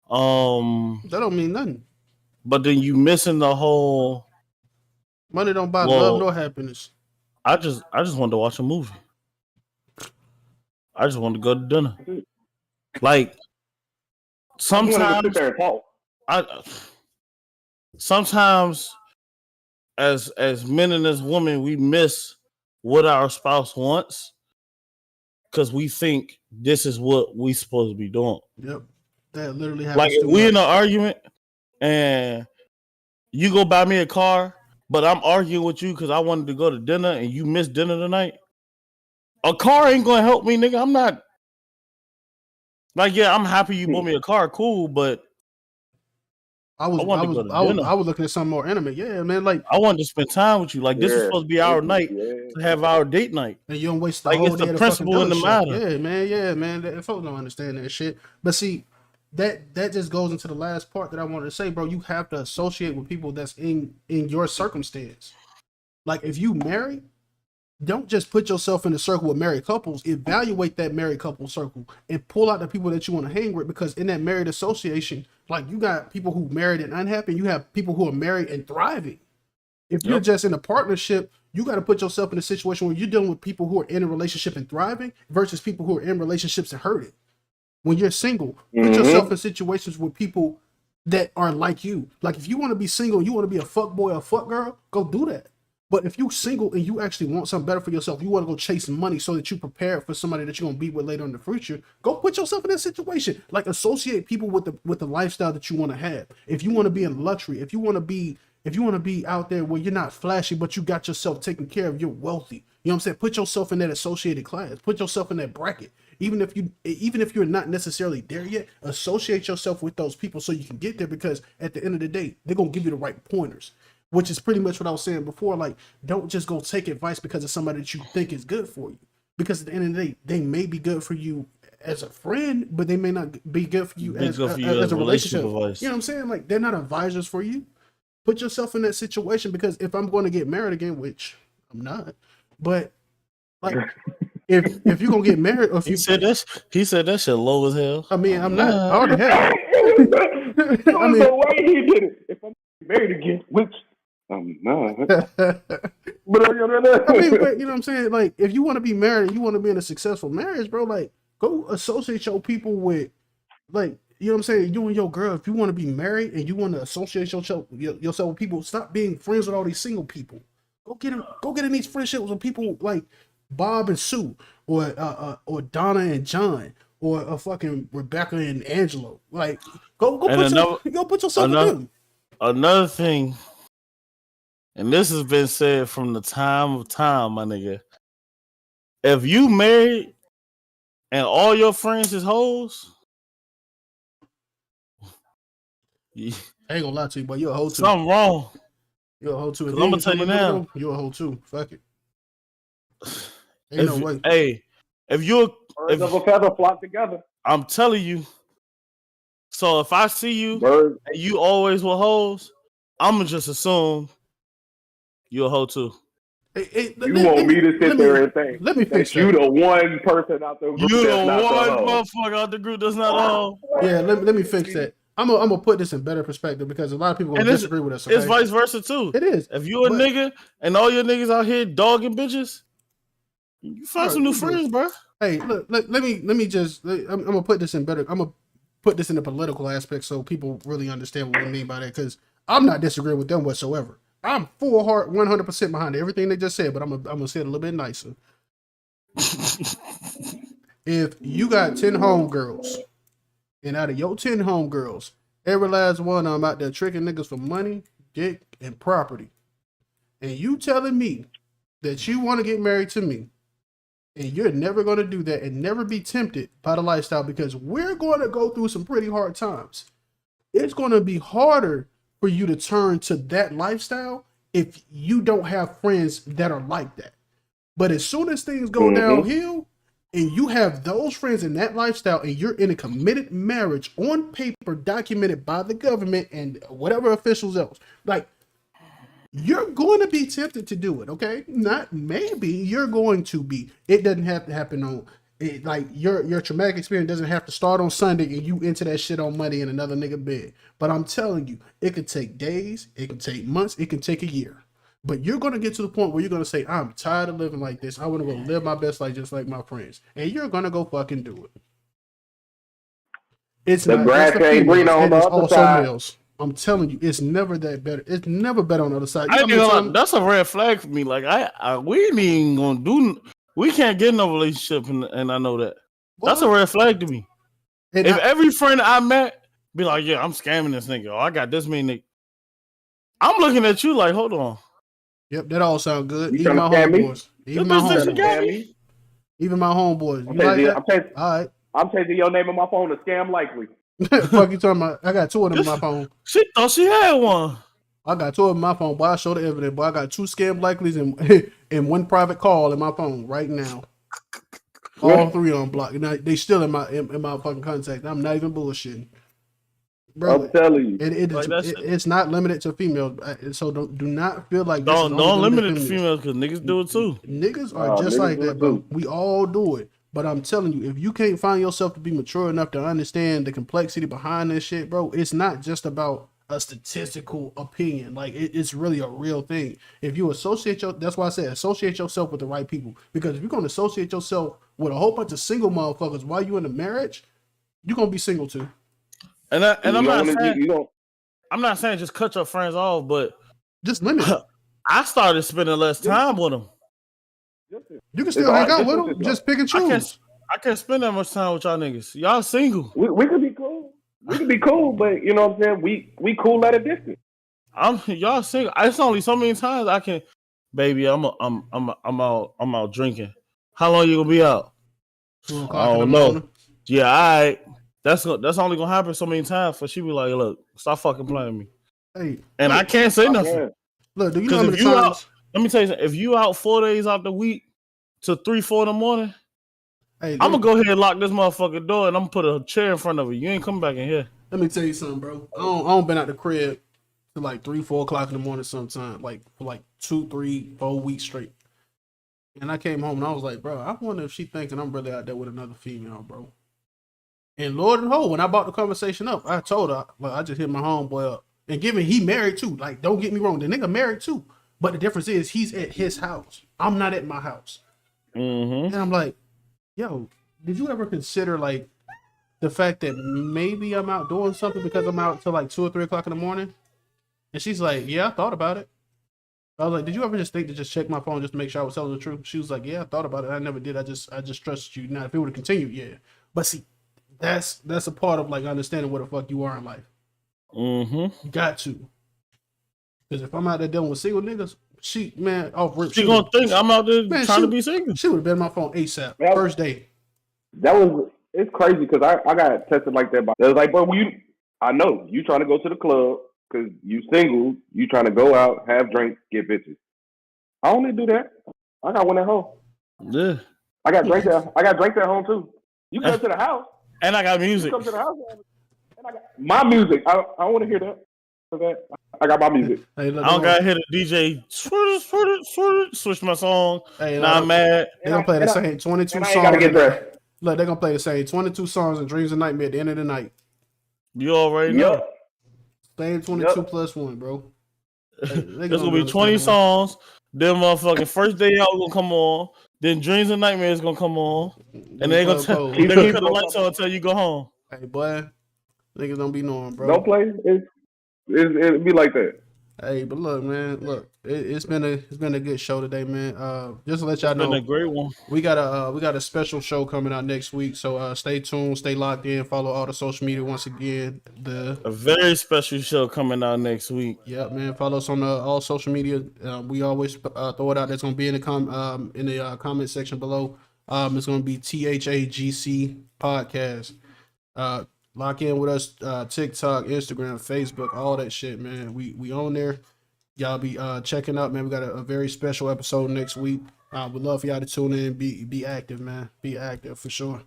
That don't mean nothing. But then you missing the whole. Money don't buy love Well, nor happiness. I just wanted to watch a movie. I just wanted to go to dinner. Like I just wanted to sit sometimes there and talk. sometimes as men and as women, we miss what our spouse wants because we think this is what we supposed to be doing. Yep. That literally happens. Like if we in an argument and you go buy me a car, but I'm arguing with you because I wanted to go to dinner and you missed dinner tonight. A car ain't gonna help me, nigga. I'm not like, yeah, I'm happy you bought me a car, cool, but I was looking at something more intimate. Yeah, man. Like I wanted to spend time with you. Like this is supposed to be our night to have our date night. And you don't waste the like whole it's day the principle in the matter. Yeah, man. That folks don't understand that shit. But see, that just goes into the last part that I wanted to say, bro. You have to associate with people that's in your circumstance. Like if you marry, don't just put yourself in a circle with married couples. Evaluate that married couple circle and pull out the people that you want to hang with, because in that married association, like you got people who married and unhappy, and you have people who are married and thriving. If you're just in a partnership, you got to put yourself in a situation where you're dealing with people who are in a relationship and thriving versus people who are in relationships and hurting. When you're single, put yourself in situations with people that are like you. Like if you want to be single, you want to be a fuck boy or fuck girl, go do that. But if you're single and you actually want something better for yourself, you want to go chase money so that you prepare for somebody that you're going to be with later in the future, go put yourself in that situation. Like associate people with the lifestyle that you want to have. If you want to be in luxury, if you want to be out there where you're not flashy, but you got yourself taken care of, you're wealthy. You know what I'm saying? Put yourself in that associated class. Put yourself in that bracket. Even if you're not necessarily there yet, associate yourself with those people so you can get there, because at the end of the day, they're going to give you the right pointers. Which is pretty much what I was saying before. Like, don't just go take advice because of somebody that you think is good for you. Because at the end of the day, they may be good for you as a friend, but they may not be good for you as a relationship. Advice. You know what I'm saying? Like, they're not advisors for you. Put yourself in that situation, because if I'm going to get married again, which I'm not, but like, if you're gonna get married, or if he said that shit low as hell. I mean, I'm not. I already have. I mean, the way he did it. If I'm married again, which I'm not. But you know what I'm saying? Like, if you want to be married, you want to be in a successful marriage, bro. Like, go associate your people with, like, you know what I'm saying? You and your girl. If you want to be married and you want to associate yourself with people, stop being friends with all these single people. Go get in these friendships with people like Bob and Sue, or Donna and John, or a fucking Rebecca and Angelo. Like, go put yourself with them. Another thing, and this has been said from the time of time, my nigga. If you married and all your friends is hoes, I ain't gonna lie to you, but you're a hoe too. Something wrong. You're a hoe too. I'm gonna tell you now. You're a hoe too. Fuck it. Ain't no way. Hey, if birds of a feather flock together. I'm telling you. So if I see you and you always with hoes, I'ma just assume you're a hoe too. You want me to sit there and think? Let me fix that. You the one person out the group. You the one motherfucker out the group that's not a hoe. Yeah, let me fix that. I'm gonna put this in better perspective, because a lot of people gonna disagree with us. Okay? It's vice versa too. It is. If you a nigga and all your niggas out here dogging bitches, you find some new friends, bro. Hey, look, let me just. I'm gonna put this in better. I'm gonna put this in the political aspect so people really understand what we mean by that. Because I'm not disagreeing with them whatsoever. I'm full heart, 100% behind everything they just said. But I'm gonna say it a little bit nicer. If you got 10 homegirls, and out of your 10 homegirls, every last one of them out there tricking niggas for money, dick, and property, and you telling me that you want to get married to me, and you're never going to do that and never be tempted by the lifestyle, because we're going to go through some pretty hard times. It's going to be harder for you to turn to that lifestyle if you don't have friends that are like that. But as soon as things go downhill and you have those friends in that lifestyle and you're in a committed marriage on paper, documented by the government and whatever officials else, like, you're going to be tempted to do it, okay? Not maybe, you're going to be. It doesn't have to happen on, like, your traumatic experience doesn't have to start on Sunday and you into that shit on Monday in another nigga bed. But I'm telling you, it could take days, it can take months, it can take a year. But you're going to get to the point where you're going to say, I'm tired of living like this. I want to go live my best life just like my friends. And you're going to go fucking do it. It's the not grass ain't green on the other side. Males. I'm telling you, it's never that better. It's never better on the other side. I You ain't know how gonna many lie, times- that's a red flag for me. Like we ain't even gonna do. We can't get in no relationship, and I know that. That's a What? red flag to me. And If I- every friend I met be like, yeah, I'm scamming this nigga, or I got this many nigga, I'm looking at you like, hold on. Yep, that all sound good. You Even my tryna scam me? homeboys. Even This my bitch think she homeboys. got Scam me. me? Even my homeboys. I'm You like changing, that? All right. I'm changing your name on my phone to Scam Likely. Fuck you talking about? I got 2 of them on my phone. She thought she had one. I got 2 of them on my phone, boy. I show the evidence, boy. I got 2 scam likelies and and 1 private call in my phone right now. All 3 on block. And they still in my fucking contact. I'm not even bullshitting. Bro, I'm telling you. it's not limited to females. So do not feel like this is Don't only limit limited it to females because niggas do it too. Niggas are just niggas like do that, it bro. too. We all do it. But I'm telling you, if you can't find yourself to be mature enough to understand the complexity behind this shit, bro, it's not just about a statistical opinion. Like it's really a real thing. If you that's why I said associate yourself with the right people. Because if you're gonna associate yourself with a whole bunch of single motherfuckers while you're in a marriage, you're gonna be single too. And I'm You not saying just cut your friends off, but Just limit it. I started spending less time with them. You can still hang out with them. Just pick and choose. I can't spend that much time with y'all niggas. Y'all single. we could be cool. We could be cool, but you know what I'm saying? We cool at a distance. Y'all single. It's only so many times I can, baby. I'm out drinking. How long you gonna be out? 2 o'clock I in the don't know. morning. Yeah, all right. That's only gonna happen so many times for she be like, look, stop fucking playing me. Hey, And I can't say nothing. look, do you know how Because many if times? let me tell you something. If you out 4 days out the week to 3-4 in the morning, Hey, I'm gonna go ahead and lock this motherfucking door and I'm gonna put a chair in front of it. You ain't coming back in here. Let me tell you something, bro. I don't been out the crib till like 3-4 o'clock in the morning sometime, like for like 2, 3, 4 weeks straight. And I came home and I was like, bro, I wonder if she thinking I'm really out there with another female, bro. And Lord and Ho, when I brought the conversation up, I told her, like, I just hit my homeboy up. And given he married too, like, don't get me wrong, the nigga married too. But the difference is he's at his house. I'm not at my house. Mm-hmm. And I'm like, yo, did you ever consider like the fact that maybe I'm out doing something because I'm out till like 2 or 3 o'clock in the morning? And she's like, yeah, I thought about it. I was like, did you ever just think to just check my phone just to make sure I was telling the truth? She was like, yeah, I thought about it. I never did. I just trusted you. Now, if it would have continued, yeah. But see, that's a part of like understanding where the fuck you are in life. Mm-hmm. You got to. Because if I'm out there dealing with single niggas, she gonna think I'm out there trying to be single. She would have been on my phone ASAP. Yeah. First day. It's crazy because I got tested like that. It was like, bro, I know you trying to go to the club because you single, you trying to go out, have drinks, get bitches. I only do that. I got one at home. Yeah. I got drinks at home too. You come to the house. And I got You music. come to the house. And I got my music. I want to hear that. I got my music. Hey, look, I don't gotta hit a DJ switch my song. Hey, Nah, I'm mad. They're gonna play the same 22 And I songs. ain't gotta get dressed. Look, they're gonna play the same 22 songs and Dreams and Nightmare at the end of the night. You already know. Yep. Same 22 plus 1, bro. There's gonna be 20 songs. Then motherfucking first day out gonna come on. Then Dreams and Nightmares gonna come on. And they're gonna cut the lights on until you go home. Hey, boy. Niggas don't be knowing, bro. Don't play. It'd be like that. Hey, but look, man, it's been a good show today, man. Just to let y'all know, Been a great one. we got a special show coming out next week. So stay tuned, stay locked in, follow all the social media once again. A very special show coming out next week. Yeah, man. Follow us on all social media. We always throw it out. That's gonna be in the comment section below. It's gonna be THAGC podcast. Lock in with us. TikTok, Instagram, Facebook, all that shit, man. We on there. Y'all be checking out, man. We got a very special episode next week. We'd love for y'all to tune in. Be active, man. Be active for sure.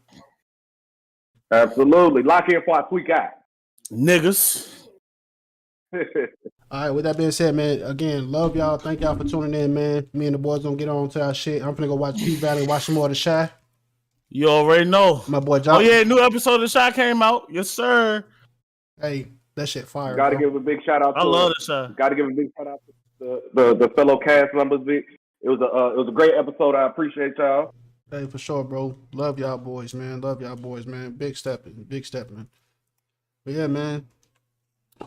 Absolutely. Lock in for a quick out. Niggas. All right, with that being said, man, again, love y'all. Thank y'all for tuning in, man. Me and the boys gonna get on to our shit. I'm finna go watch P-Valley, watch some more of The Chi. You already know. My boy John. Oh yeah, new episode of The Chi came out. Yes, sir. Hey, that shit fire. Gotta bro. give a big shout out. I love The Chi. Gotta give a big shout out to the fellow cast members. It was a great episode. I appreciate y'all. Hey, for sure, bro. Love y'all boys, man. Love y'all boys, man. Big stepping. But yeah, man.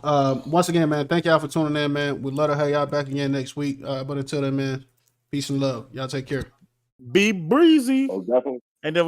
Once again, man, thank y'all for tuning in, man. We'd love to have y'all back again next week. But until then, man, peace and love. Y'all take care. Be breezy. So definitely. And then